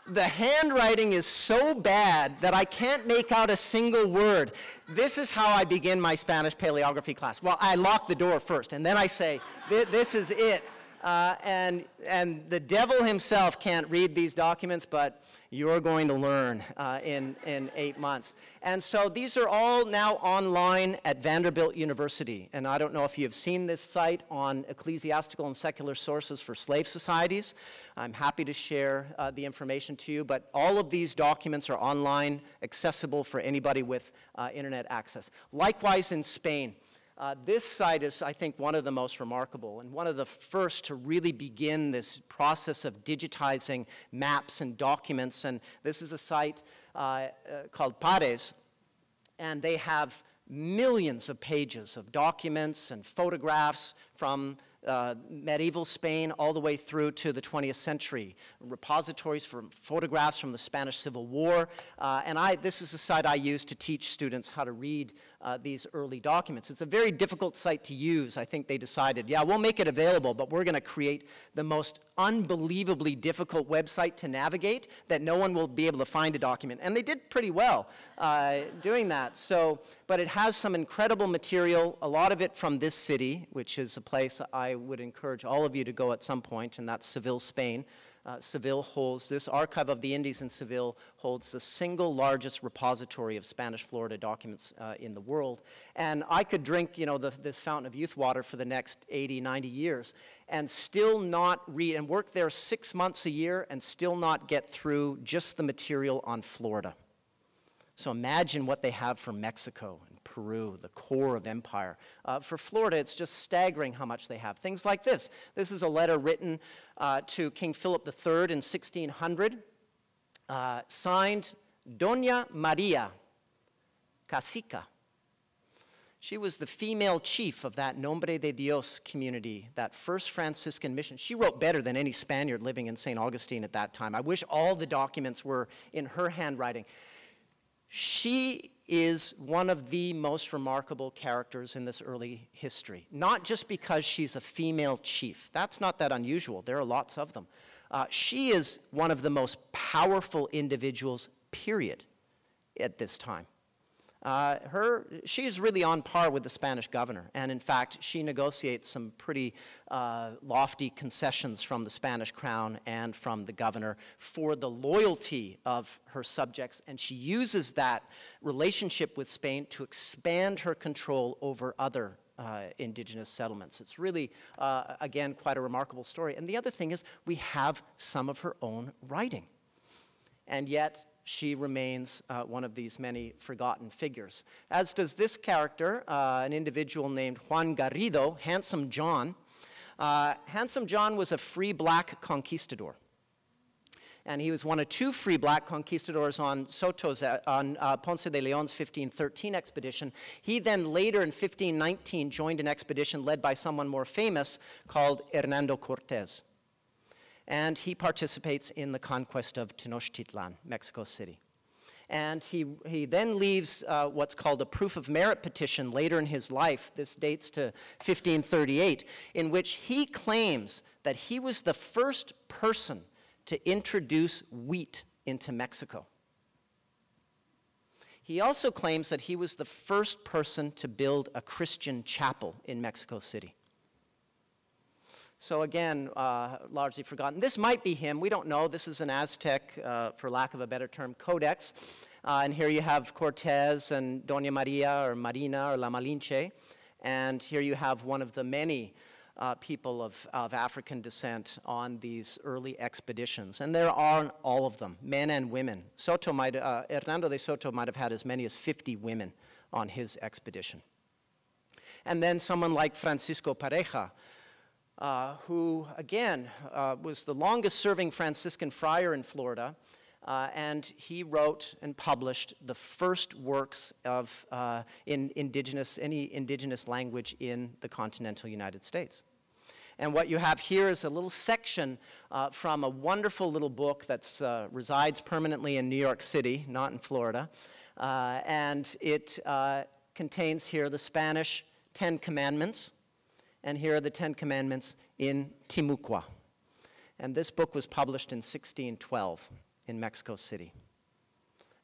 The handwriting is so bad that I can't make out a single word." This is how I begin my Spanish paleography class. Well, I lock the door first, and then I say, this is it. And the devil himself can't read these documents, but you're going to learn in 8 months. And so these are all now online at Vanderbilt University. And I don't know if you've seen this site on ecclesiastical and secular sources for slave societies. I'm happy to share the information to you, but all of these documents are online, accessible for anybody with internet access. Likewise in Spain. This site is, I think, one of the most remarkable and one of the first to really begin this process of digitizing maps and documents. And this is a site called Parish, and they have millions of pages of documents and photographs from medieval Spain all the way through to the 20th century. Repositories for photographs from the Spanish Civil War. This is a site I use to teach students how to read these early documents. It's a very difficult site to use. I think they decided, yeah, we'll make it available, but we're going to create the most unbelievably difficult website to navigate that no one will be able to find a document. And they did pretty well doing that. But it has some incredible material, a lot of it from this city, which is a place I would encourage all of you to go at some point, and that's Seville, Spain. Seville holds, this Archive of the Indies in Seville holds the single largest repository of Spanish Florida documents in the world. And I could drink, this fountain of youth water for the next 80, 90 years and still not read, and work there 6 months a year and still not get through just the material on Florida. So imagine what they have for Mexico and Peru, the core of empire. For Florida, it's just staggering how much they have. Things like this. This is a letter written to King Philip III in 1600, signed Doña Maria Casica. She was the female chief of that Nombre de Dios community, that first Franciscan mission. She wrote better than any Spaniard living in St. Augustine at that time. I wish all the documents were in her handwriting. She is one of the most remarkable characters in this early history, not just because she's a female chief. That's not that unusual. There are lots of them. She is one of the most powerful individuals, period, at this time. She is really on par with the Spanish governor, and in fact, she negotiates some pretty lofty concessions from the Spanish crown and from the governor for the loyalty of her subjects, and she uses that relationship with Spain to expand her control over other indigenous settlements. It's really, again, quite a remarkable story. And the other thing is, we have some of her own writing, and yet she remains one of these many forgotten figures. As does this character, an individual named Juan Garrido, Handsome John. Handsome John was a free black conquistador. And he was one of two free black conquistadors on Ponce de Leon's 1513 expedition. He then later in 1519 joined an expedition led by someone more famous called Hernando Cortez. And he participates in the conquest of Tenochtitlan, Mexico City. And he then leaves what's called a proof of merit petition later in his life. This dates to 1538, in which he claims that he was the first person to introduce wheat into Mexico. He also claims that he was the first person to build a Christian chapel in Mexico City. So again, largely forgotten. This might be him. We don't know. This is an Aztec, for lack of a better term, codex. And here you have Cortez and Doña Maria or Marina or La Malinche. And here you have one of the many people of African descent on these early expeditions. And there are all of them, men and women. Hernando de Soto might have had as many as 50 women on his expedition. And then someone like Francisco Pareja, who, again, was the longest-serving Franciscan friar in Florida, and he wrote and published the first works of any indigenous language in the continental United States. And what you have here is a little section from a wonderful little book that resides permanently in New York City, not in Florida. And it contains here the Spanish 10 Commandments. And here are the 10 Commandments in Timucua. And this book was published in 1612 in Mexico City.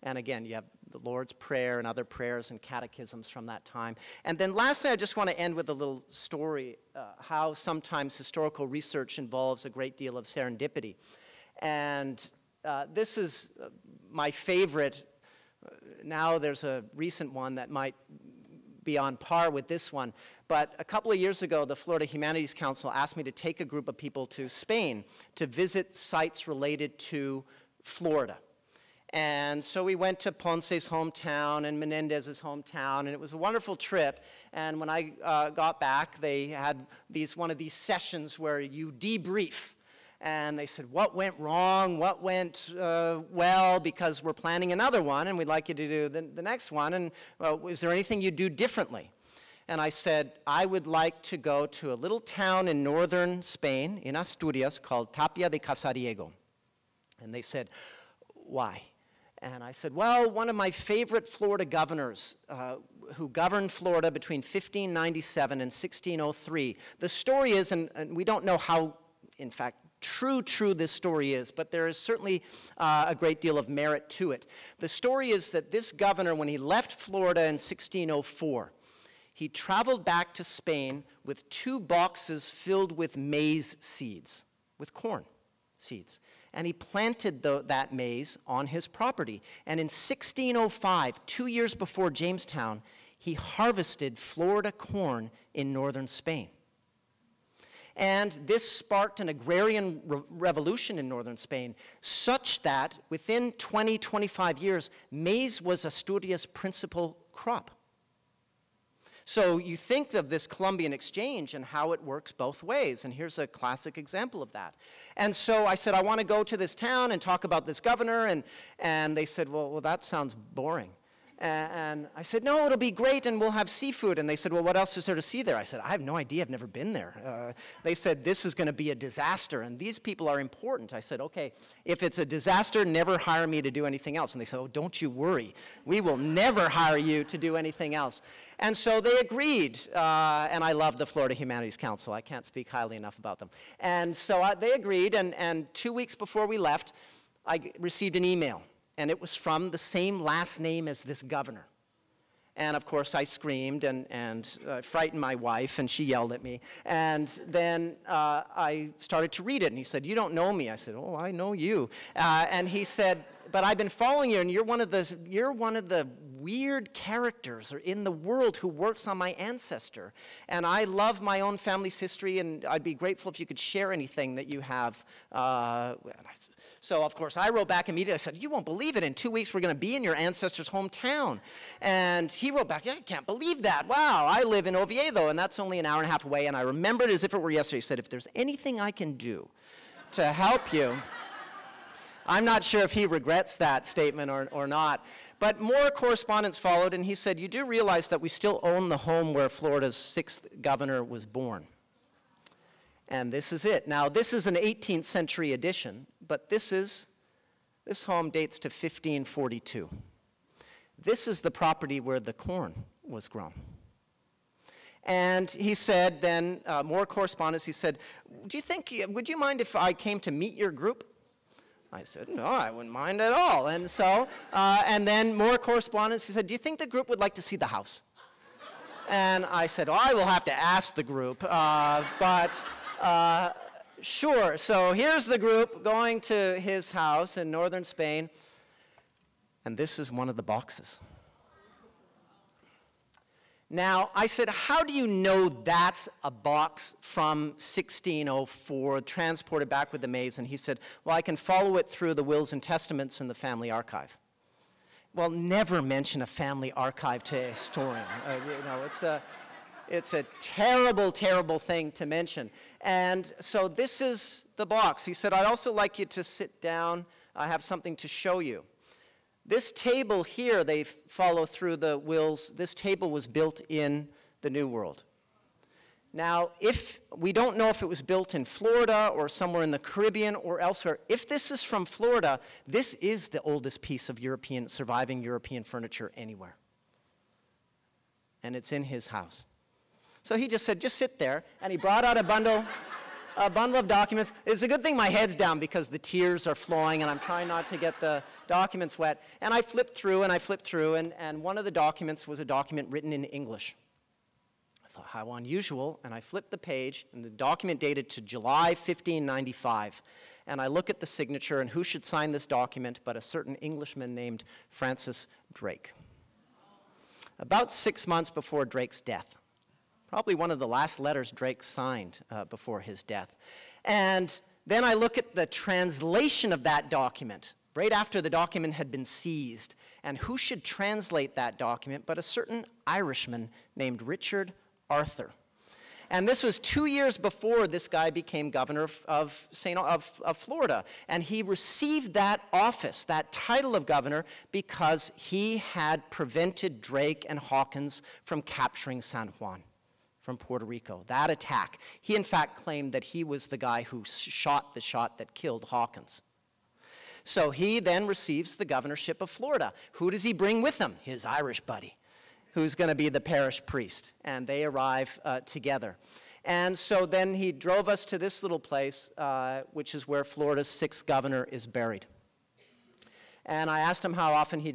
And again, you have the Lord's Prayer and other prayers and catechisms from that time. And then lastly, I just want to end with a little story, how sometimes historical research involves a great deal of serendipity. And this is my favorite. Now there's a recent one that might be on par with this one. But a couple of years ago, the Florida Humanities Council asked me to take a group of people to Spain to visit sites related to Florida. And so we went to Ponce's hometown and Menendez's hometown, and it was a wonderful trip. And when I got back, they had one of these sessions where you debrief. And they said, what went wrong, what went well, because we're planning another one, and we'd like you to do the next one. And well, is there anything you'd do differently? And I said, I would like to go to a little town in northern Spain, in Asturias, called Tapia de Casariego. And they said, why? And I said, well, one of my favorite Florida governors who governed Florida between 1597 and 1603. The story is, and we don't know how, in fact, true this story is, but there is certainly a great deal of merit to it. The story is that this governor, when he left Florida in 1604, he traveled back to Spain with 2 boxes filled with maize seeds, with corn seeds. And he planted that maize on his property. And in 1605, 2 years before Jamestown, he harvested Florida corn in northern Spain. And this sparked an agrarian revolution in northern Spain, such that within 20-25 years, maize was Asturias' principal crop. So you think of this Columbian exchange and how it works both ways, and here's a classic example of that. And so I said, I want to go to this town and talk about this governor, and they said, well, that sounds boring. And I said, no, it'll be great, and we'll have seafood. And they said, well, what else is there to see there? I said, I have no idea. I've never been there. They said, this is going to be a disaster, and these people are important. I said, okay, if it's a disaster, never hire me to do anything else. And they said, oh, don't you worry. We will never hire you to do anything else. And so they agreed, and I love the Florida Humanities Council. I can't speak highly enough about them. And so they agreed, and 2 weeks before we left, I received an email. And it was from the same last name as this governor. And of course, I screamed and frightened my wife, and she yelled at me. And then I started to read it, and he said, you don't know me. I said, oh, I know you. And he said, but I've been following you, and you're one of the weird characters in the world who works on my ancestor. And I love my own family's history, and I'd be grateful if you could share anything that you have. So, of course, I wrote back immediately. I said, you won't believe it. In 2 weeks, we're going to be in your ancestor's hometown. And he wrote back, yeah, I can't believe that. Wow, I live in Oviedo, and that's only an hour and a half away. And I remembered as if it were yesterday. He said, if there's anything I can do to help you. I'm not sure if he regrets that statement or not. But more correspondence followed, and he said, you do realize that we still own the home where Florida's 6th governor was born. And this is it. Now, this is an 18th century edition, but this home dates to 1542. This is the property where the corn was grown. And he said then, more correspondence, he said, would you mind if I came to meet your group? I said, no, I wouldn't mind at all. And so, and then more correspondence, he said, do you think the group would like to see the house? And I said, oh, I will have to ask the group, sure. So here's the group going to his house in northern Spain, and this is one of the boxes. Now, I said, how do you know that's a box from 1604 transported back with the maize? And he said, well, I can follow it through the wills and testaments in the family archive. Well, never mention a family archive to a historian. It's a terrible, terrible thing to mention. And so this is the box. He said, I'd also like you to sit down. I have something to show you. This table here, they follow through the wills. This table was built in the New World. Now, if we don't know if it was built in Florida or somewhere in the Caribbean or elsewhere, if this is from Florida, this is the oldest piece of surviving European furniture anywhere. And it's in his house. So he just said, just sit there, and he brought out a bundle of documents. It's a good thing my head's down because the tears are flowing and I'm trying not to get the documents wet. And I flipped through, and one of the documents was a document written in English. I thought, how unusual, and I flipped the page, and the document dated to July 1595. And I look at the signature, and who should sign this document but a certain Englishman named Francis Drake. About 6 months before Drake's death. Probably one of the last letters Drake signed before his death. And then I look at the translation of that document, right after the document had been seized. And who should translate that document but a certain Irishman named Richard Arthur. And this was 2 years before this guy became governor of Florida. And he received that office, that title of governor, because he had prevented Drake and Hawkins from capturing San Juan from Puerto Rico, that attack. He, in fact, claimed that he was the guy who shot the shot that killed Hawkins. So he then receives the governorship of Florida. Who does he bring with him? His Irish buddy, who's going to be the parish priest. And they arrive together. And so then he drove us to this little place, which is where Florida's 6th governor is buried. And I asked him how often he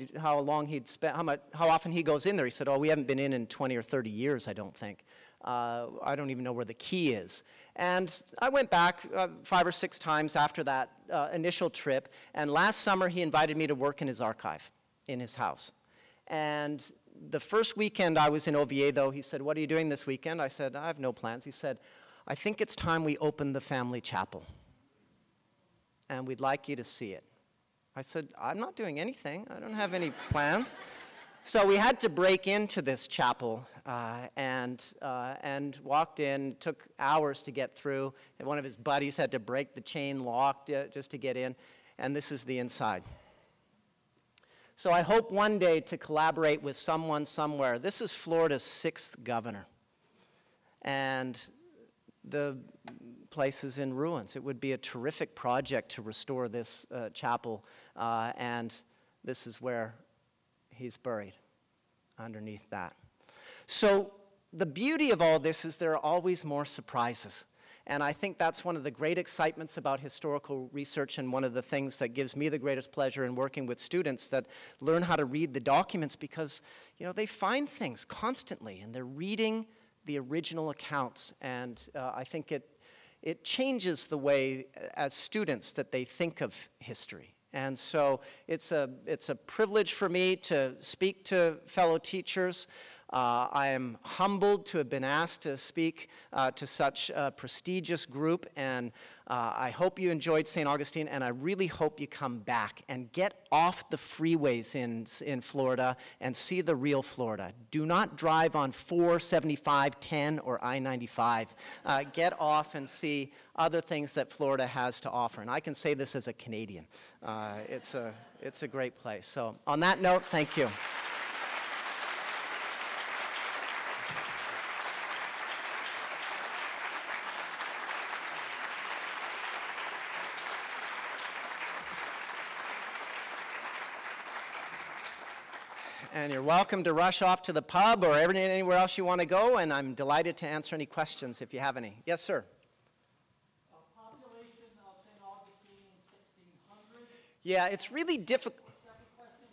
goes in there. He said, oh, we haven't been in 20 or 30 years, I don't think. I don't even know where the key is. And I went back 5 or 6 times after that initial trip. And last summer, he invited me to work in his archive, in his house. And the first weekend I was in Oviedo, he said, what are you doing this weekend? I said, I have no plans. He said, I think it's time we open the family chapel. And we'd like you to see it. I said, I'm not doing anything. I don't have any plans. So we had to break into this chapel and walked in. It took hours to get through. And one of his buddies had to break the chain lock just to get in. And this is the inside. So I hope one day to collaborate with someone somewhere. This is Florida's 6th governor. And the place is in ruins. It would be a terrific project to restore this chapel. And this is where he's buried, underneath that. So the beauty of all this is there are always more surprises. And I think that's one of the great excitements about historical research, and one of the things that gives me the greatest pleasure in working with students that learn how to read the documents, because they find things constantly and they're reading the original accounts. And I think it changes the way as students that they think of history. And so it's a privilege for me to speak to fellow teachers. I am humbled to have been asked to speak to such a prestigious group, and I hope you enjoyed St. Augustine, and I really hope you come back and get off the freeways in Florida and see the real Florida. Do not drive on 4, 75, 10, or I-95. Get off and see other things that Florida has to offer, and I can say this as a Canadian. It's a great place. So on that note, thank you. And you're welcome to rush off to the pub or anywhere else you want to go, and I'm delighted to answer any questions if you have any. Yes, sir. Population of St. Augustine in 1600. Yeah, it's really difficult. Second question,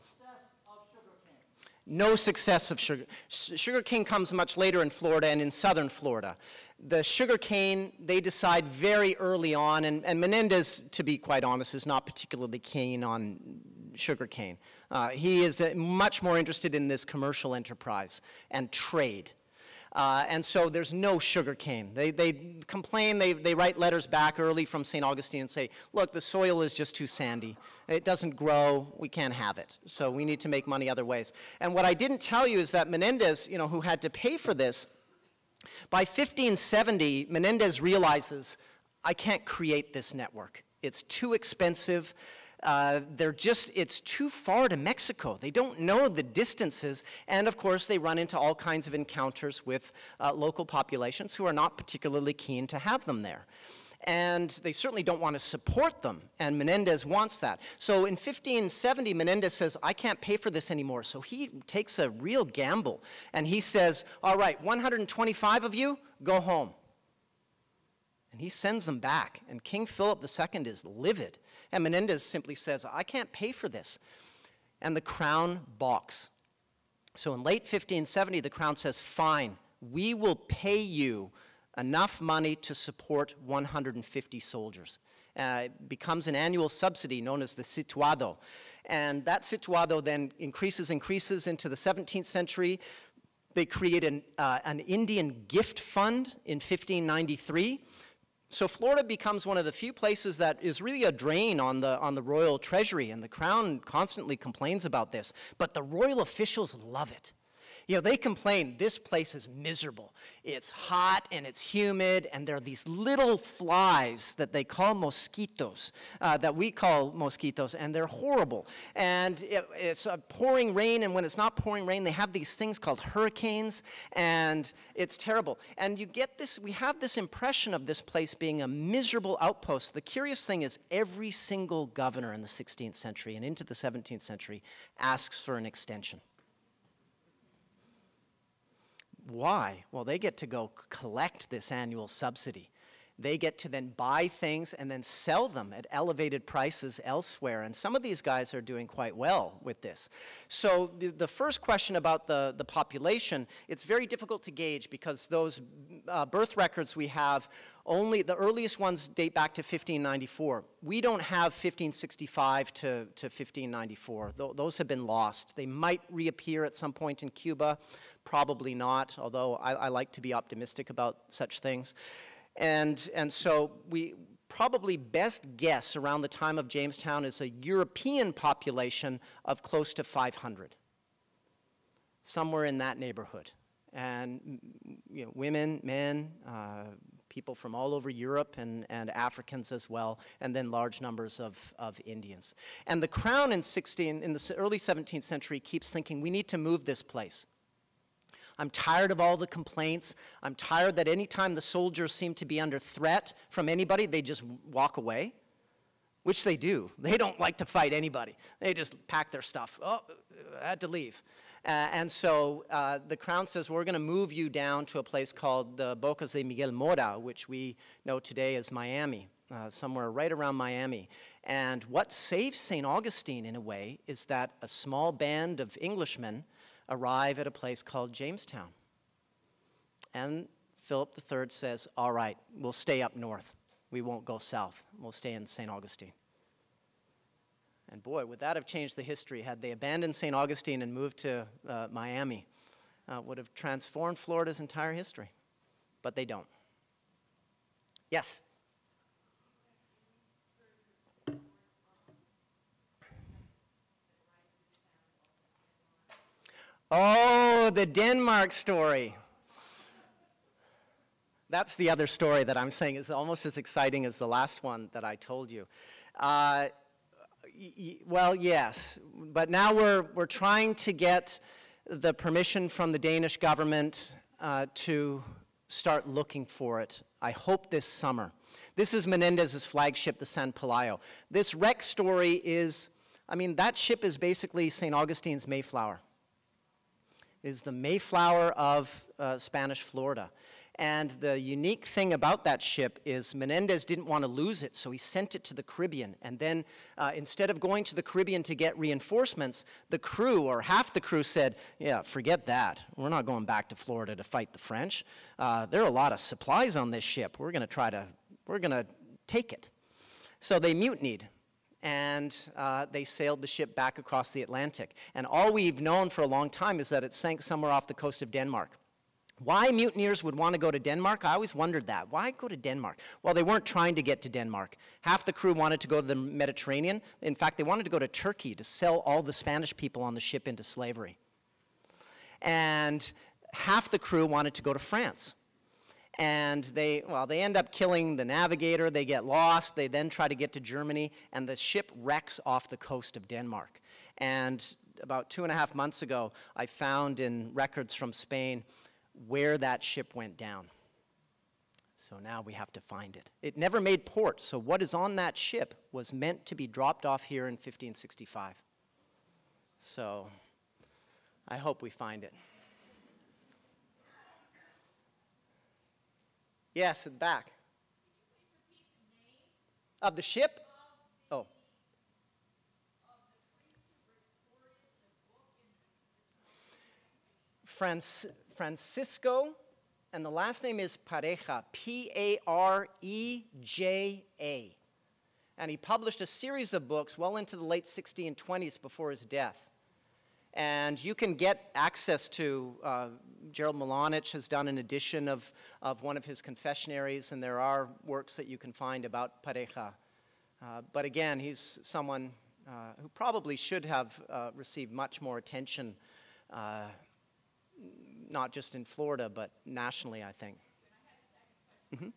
success of sugarcane. No success of sugar. Sugarcane comes much later in Florida and in southern Florida. The sugarcane, they decide very early on, and Menendez, to be quite honest, is not particularly keen on sugarcane. He is much more interested in this commercial enterprise and trade. And so there's no sugarcane. They complain, they write letters back early from St. Augustine and say, look, the soil is just too sandy. It doesn't grow, we can't have it. So we need to make money other ways. And what I didn't tell you is that Menendez, who had to pay for this, by 1570, Menendez realizes, I can't create this network. It's too expensive. It's too far to Mexico. They don't know the distances, and of course they run into all kinds of encounters with local populations who are not particularly keen to have them there. And they certainly don't want to support them, and Menendez wants that. So in 1570, Menendez says, I can't pay for this anymore. So he takes a real gamble, and he says, all right, 125 of you, go home. And he sends them back, and King Philip II is livid. And Menendez simply says, I can't pay for this. And the crown balks. So in late 1570, the crown says, fine, we will pay you enough money to support 150 soldiers. It becomes an annual subsidy known as the situado. And that situado then increases into the 17th century. They create an Indian gift fund in 1593. So Florida becomes one of the few places that is really a drain on the royal treasury, and the crown constantly complains about this. But the royal officials love it. You know, they complain, this place is miserable. It's hot and it's humid, and there are these little flies that they call mosquitos, that we call mosquitos, and they're horrible. And it's pouring rain, and when it's not pouring rain, they have these things called hurricanes, and it's terrible. And you get this, we have this impression of this place being a miserable outpost. The curious thing is every single governor in the 16th century and into the 17th century asks for an extension. Why? Well, they get to go collect this annual subsidy. They get to then buy things and then sell them at elevated prices elsewhere. And some of these guys are doing quite well with this. So the first question about the population, it's very difficult to gauge because those birth records we have, only the earliest ones date back to 1594. We don't have 1565 to 1594. Those have been lost. They might reappear at some point in Cuba. Probably not, although I like to be optimistic about such things. And so we probably best guess around the time of Jamestown is a European population of close to 500. Somewhere in that neighborhood. And you know, women, men, people from all over Europe and Africans as well, and then large numbers of Indians. And the crown in the early 17th century keeps thinking, we need to move this place. I'm tired of all the complaints. I'm tired that any time the soldiers seem to be under threat from anybody, they just walk away, which they do. They don't like to fight anybody. They just pack their stuff. Oh, I had to leave. And so the crown says, we're going to move you down to a place called the Bocas de Miguel Mora, which we know today as Miami, somewhere right around Miami. And what saves St. Augustine, in a way, is that a small band of Englishmen arrive at a place called Jamestown. And Philip III says, all right, we'll stay up north. We won't go south. We'll stay in St. Augustine. And boy, would that have changed the history had they abandoned St. Augustine and moved to Miami. Would have transformed Florida's entire history. But they don't. Yes? Oh, the Denmark story. That's the other story that I'm saying is almost as exciting as the last one that I told you. Well, yes, but now we're trying to get the permission from the Danish government to start looking for it. I hope this summer. This is Menendez's flagship, the San Pelayo. This wreck story is, I mean, that ship is basically St. Augustine's Mayflower. It is the Mayflower of Spanish Florida. And the unique thing about that ship is Menendez didn't want to lose it, so he sent it to the Caribbean. And then instead of going to the Caribbean to get reinforcements, the crew, or half the crew, said, yeah, forget that. We're not going back to Florida to fight the French. There are a lot of supplies on this ship. We're going to take it. So they mutinied. And they sailed the ship back across the Atlantic. And all we've known for a long time is that it sank somewhere off the coast of Denmark. Why mutineers would want to go to Denmark? I always wondered that. Why go to Denmark? Well, they weren't trying to get to Denmark. Half the crew wanted to go to the Mediterranean. In fact, they wanted to go to Turkey to sell all the Spanish people on the ship into slavery. And half the crew wanted to go to France. And they end up killing the navigator. They get lost. They then try to get to Germany, and the ship wrecks off the coast of Denmark. And about 2.5 months ago, I found in records from Spain where that ship went down. So now we have to find it. It never made port, so what is on that ship was meant to be dropped off here in 1565. So I hope we find it. Yes, at the back. Of the ship? Oh. Francisco, and the last name is Pareja, P-A-R-E-J-A. And he published a series of books well into the late 1620s before his death. And you can get access to, Gerald Milanich has done an edition of one of his confessionaries, and there are works that you can find about Pareja. But again, he's someone who probably should have received much more attention, not just in Florida, but nationally, I think. Mm-hmm.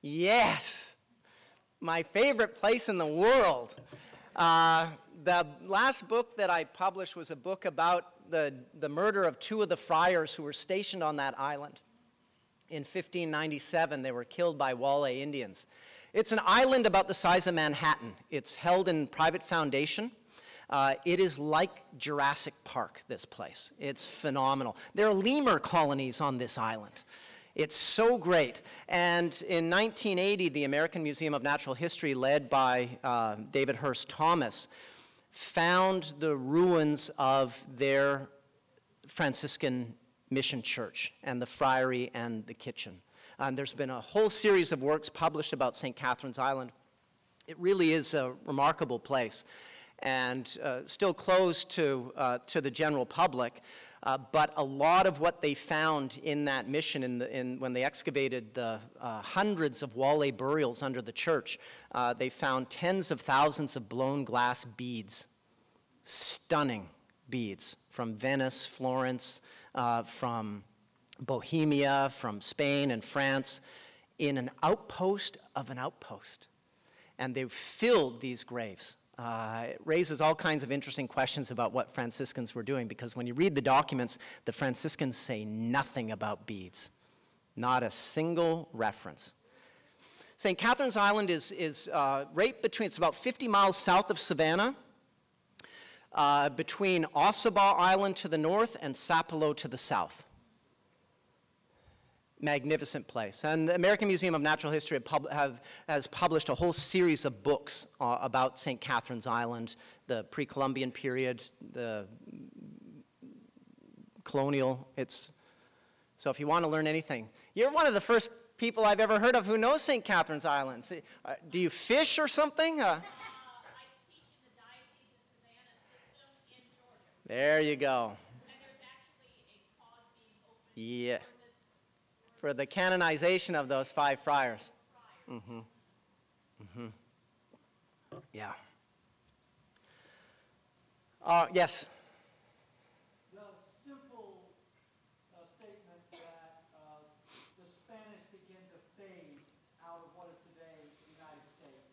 Yes, my favorite place in the world. The last book that I published was a book about the murder of 2 of the friars who were stationed on that island. In 1597, they were killed by Wale Indians. It's an island about the size of Manhattan. It's held in private foundation. It is like Jurassic Park, this place. It's phenomenal. There are lemur colonies on this island. It's so great. And in 1980, the American Museum of Natural History, led by David Hurst Thomas, found the ruins of their Franciscan mission church and the friary and the kitchen. And there's been a whole series of works published about St. Catherine's Island. It really is a remarkable place, and still closed to the general public. But a lot of what they found in that mission, when they excavated the hundreds of Wale burials under the church, they found tens of thousands of blown glass beads, stunning beads from Venice, Florence, from Bohemia, from Spain and France, in an outpost of an outpost. And they filled these graves. It raises all kinds of interesting questions about what Franciscans were doing, because when you read the documents, the Franciscans say nothing about beads. Not a single reference. St. Catherine's Island is right between, it's about 50 miles south of Savannah, between Ossabaw Island to the north and Sapelo to the south. Magnificent place. And the American Museum of Natural History has published a whole series of books about St. Catherine's Island, the pre-Columbian period, the colonial. So if you want to learn anything, you're one of the first people I've ever heard of who knows St. Catherine's Island. Do you fish or something? I teach in the Diocese of Savannah system in Georgia. There you go. And there's actually a cause being opened. Yeah. For the canonization of those 5 friars. Mm-hmm. Mm-hmm. Yeah. Yes. The simple statement that the Spanish begin to fade out of what is today the United States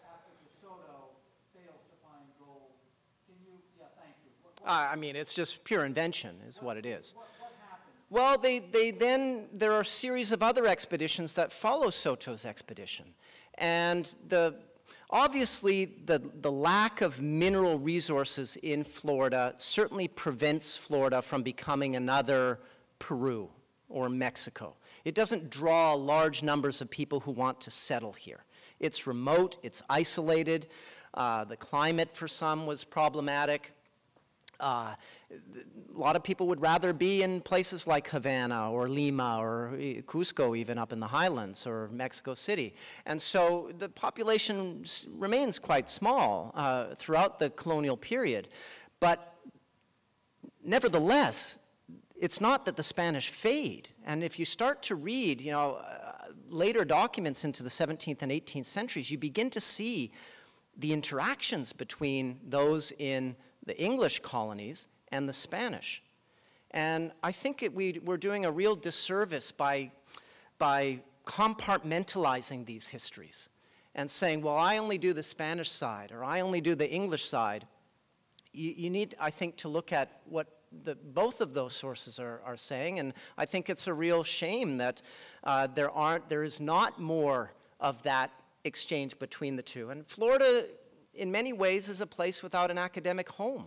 after De Soto failed to find gold. Can you, thank you. I mean, it's just pure invention is what it is. What happened? Well, there are a series of other expeditions that follow Soto's expedition. And obviously, the lack of mineral resources in Florida certainly prevents Florida from becoming another Peru or Mexico. It doesn't draw large numbers of people who want to settle here. It's remote, it's isolated. The climate for some was problematic. A lot of people would rather be in places like Havana or Lima or Cusco, even up in the highlands, or Mexico City. And so the population remains quite small throughout the colonial period. But nevertheless, it's not that the Spanish fade. And if you start to read, later documents into the 17th and 18th centuries, you begin to see the interactions between those in the English colonies and the Spanish. And I think we're doing a real disservice by compartmentalizing these histories and saying, well, I only do the Spanish side, or I only do the English side. You need, I think, to look at what both of those sources are saying, and I think it's a real shame that there is not more of that exchange between the two. And Florida, in many ways, is a place without an academic home.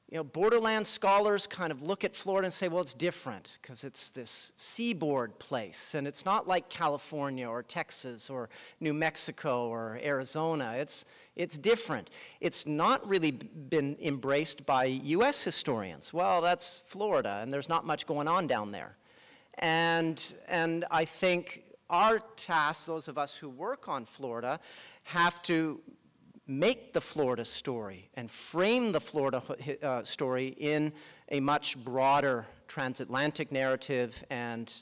You know, borderland scholars kind of look at Florida and say, well, it's different because it's this seaboard place, and it's not like California or Texas or New Mexico or Arizona. It's different. It's not really been embraced by U.S. historians. Well, that's Florida, and there's not much going on down there. And I think our task, those of us who work on Florida, have to make the Florida story and frame the Florida story in a much broader transatlantic narrative and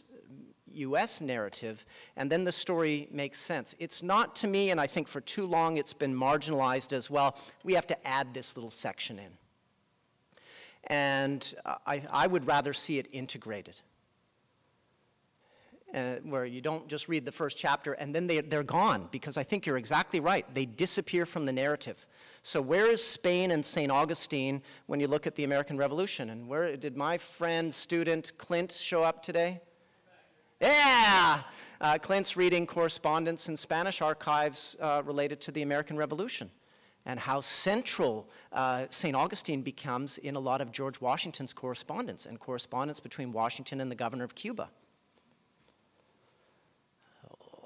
U.S. narrative, and then the story makes sense. It's not, to me, and I think for too long it's been marginalized as well, we have to add this little section in. And I would rather see it integrated. Where you don't just read the first chapter and then they're gone, because I think you're exactly right. They disappear from the narrative. So where is Spain and St. Augustine when you look at the American Revolution? And where did my friend, student Clint show up today? Yeah! Clint's reading correspondence in Spanish archives related to the American Revolution and how central St. Augustine becomes in a lot of George Washington's correspondence and correspondence between Washington and the governor of Cuba.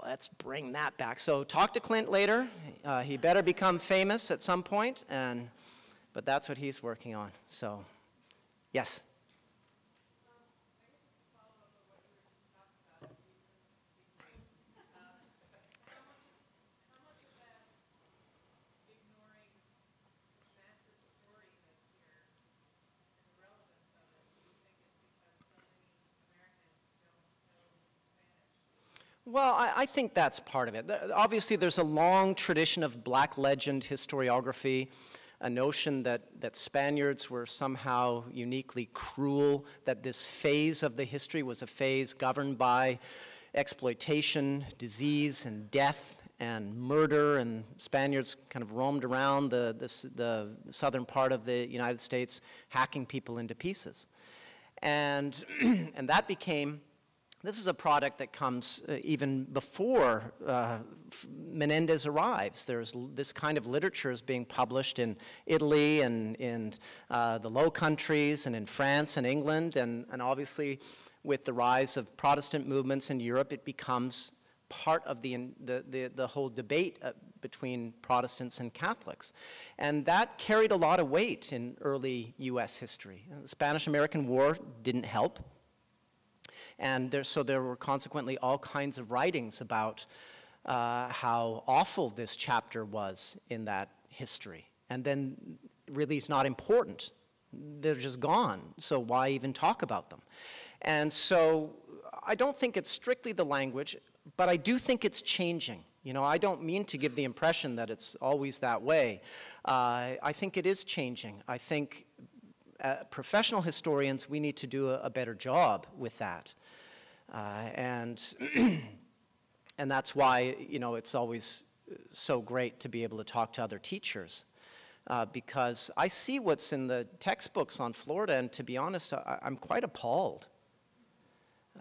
Let's bring that back. So talk to Clint later. He better become famous at some point, but that's what he's working on. So, yes? Well, I think that's part of it. Obviously, there's a long tradition of black legend historiography, a notion that Spaniards were somehow uniquely cruel, that this phase of the history was a phase governed by exploitation, disease, and death, and murder, and Spaniards kind of roamed around the southern part of the United States, hacking people into pieces. And that became... This is a product that comes even before Menendez arrives. There's this kind of literature is being published in Italy and in the Low Countries and in France and England, and obviously with the rise of Protestant movements in Europe, it becomes part of the whole debate between Protestants and Catholics. And that carried a lot of weight in early U.S. history. The Spanish-American War didn't help. And so there were consequently all kinds of writings about how awful this chapter was in that history. And then really it's not important. They're just gone, so why even talk about them? And so I don't think it's strictly the language, but I do think it's changing. You know, I don't mean to give the impression that it's always that way. I think it is changing. I think professional historians, we need to do a better job with that. And that's why, you know, it's always so great to be able to talk to other teachers, because I see what's in the textbooks on Florida, and to be honest, I'm quite appalled.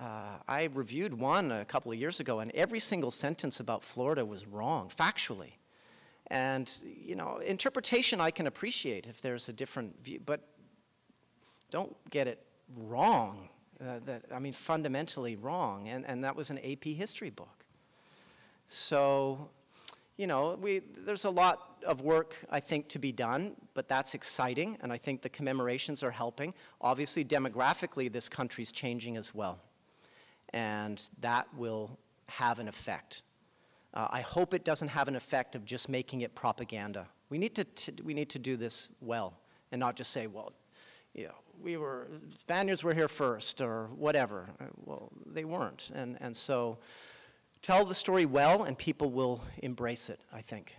I reviewed one a couple of years ago, and every single sentence about Florida was wrong, factually. And, you know, interpretation I can appreciate if there's a different view, but don't get it wrong. I mean, fundamentally wrong, and that was an AP history book. So, you know, there's a lot of work, I think, to be done, but that's exciting, and I think the commemorations are helping. Obviously, demographically, this country's changing as well, and that will have an effect. I hope it doesn't have an effect of just making it propaganda. We need to do this well, and not just say, well, you know, Spaniards were here first, or whatever. Well, they weren't. And so tell the story well, and people will embrace it, I think.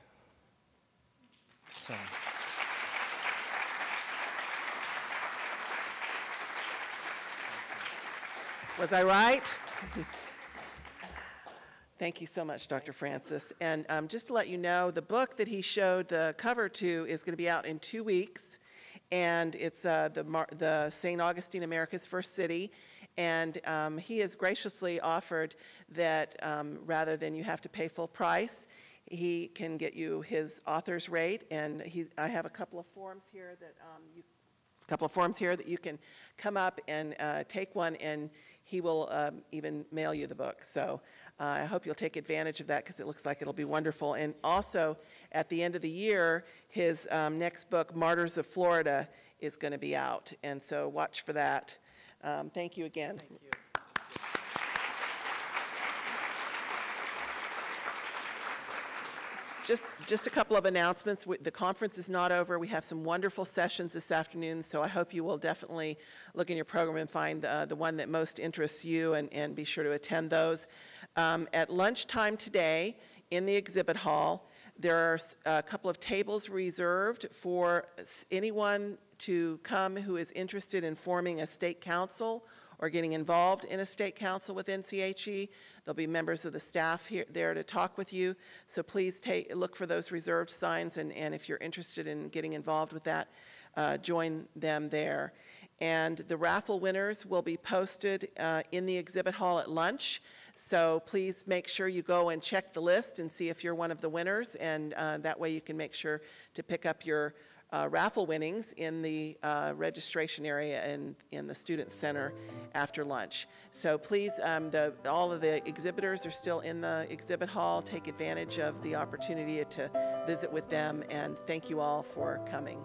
So. Was I right? Thank you so much, Dr. Francis. And just to let you know, the book that he showed the cover to is going to be out in 2 weeks. And it's the St. Augustine, America's First City. And he has graciously offered that rather than you have to pay full price, he can get you his author's rate. And I have a couple of forms here that you can come up and take one, and he will even mail you the book. So I hope you'll take advantage of that because it looks like it'll be wonderful. And also, at the end of the year, his next book, Martyrs of Florida, is going to be out. And so watch for that. Thank you again. Thank you. Just a couple of announcements. The conference is not over. We have some wonderful sessions this afternoon, so I hope you will definitely look in your program and find the one that most interests you, and be sure to attend those. At lunchtime today in the exhibit hall, there are a couple of tables reserved for anyone to come who is interested in forming a state council or getting involved in a state council with NCHE. There'll be members of the staff here there to talk with you. So please look for those reserved signs, and if you're interested in getting involved with that, join them there. And the raffle winners will be posted in the exhibit hall at lunch. So please make sure you go and check the list and see if you're one of the winners, and that way you can make sure to pick up your raffle winnings in the registration area and in the Student Center after lunch. So please, all of the exhibitors are still in the exhibit hall. Take advantage of the opportunity to visit with them, and thank you all for coming.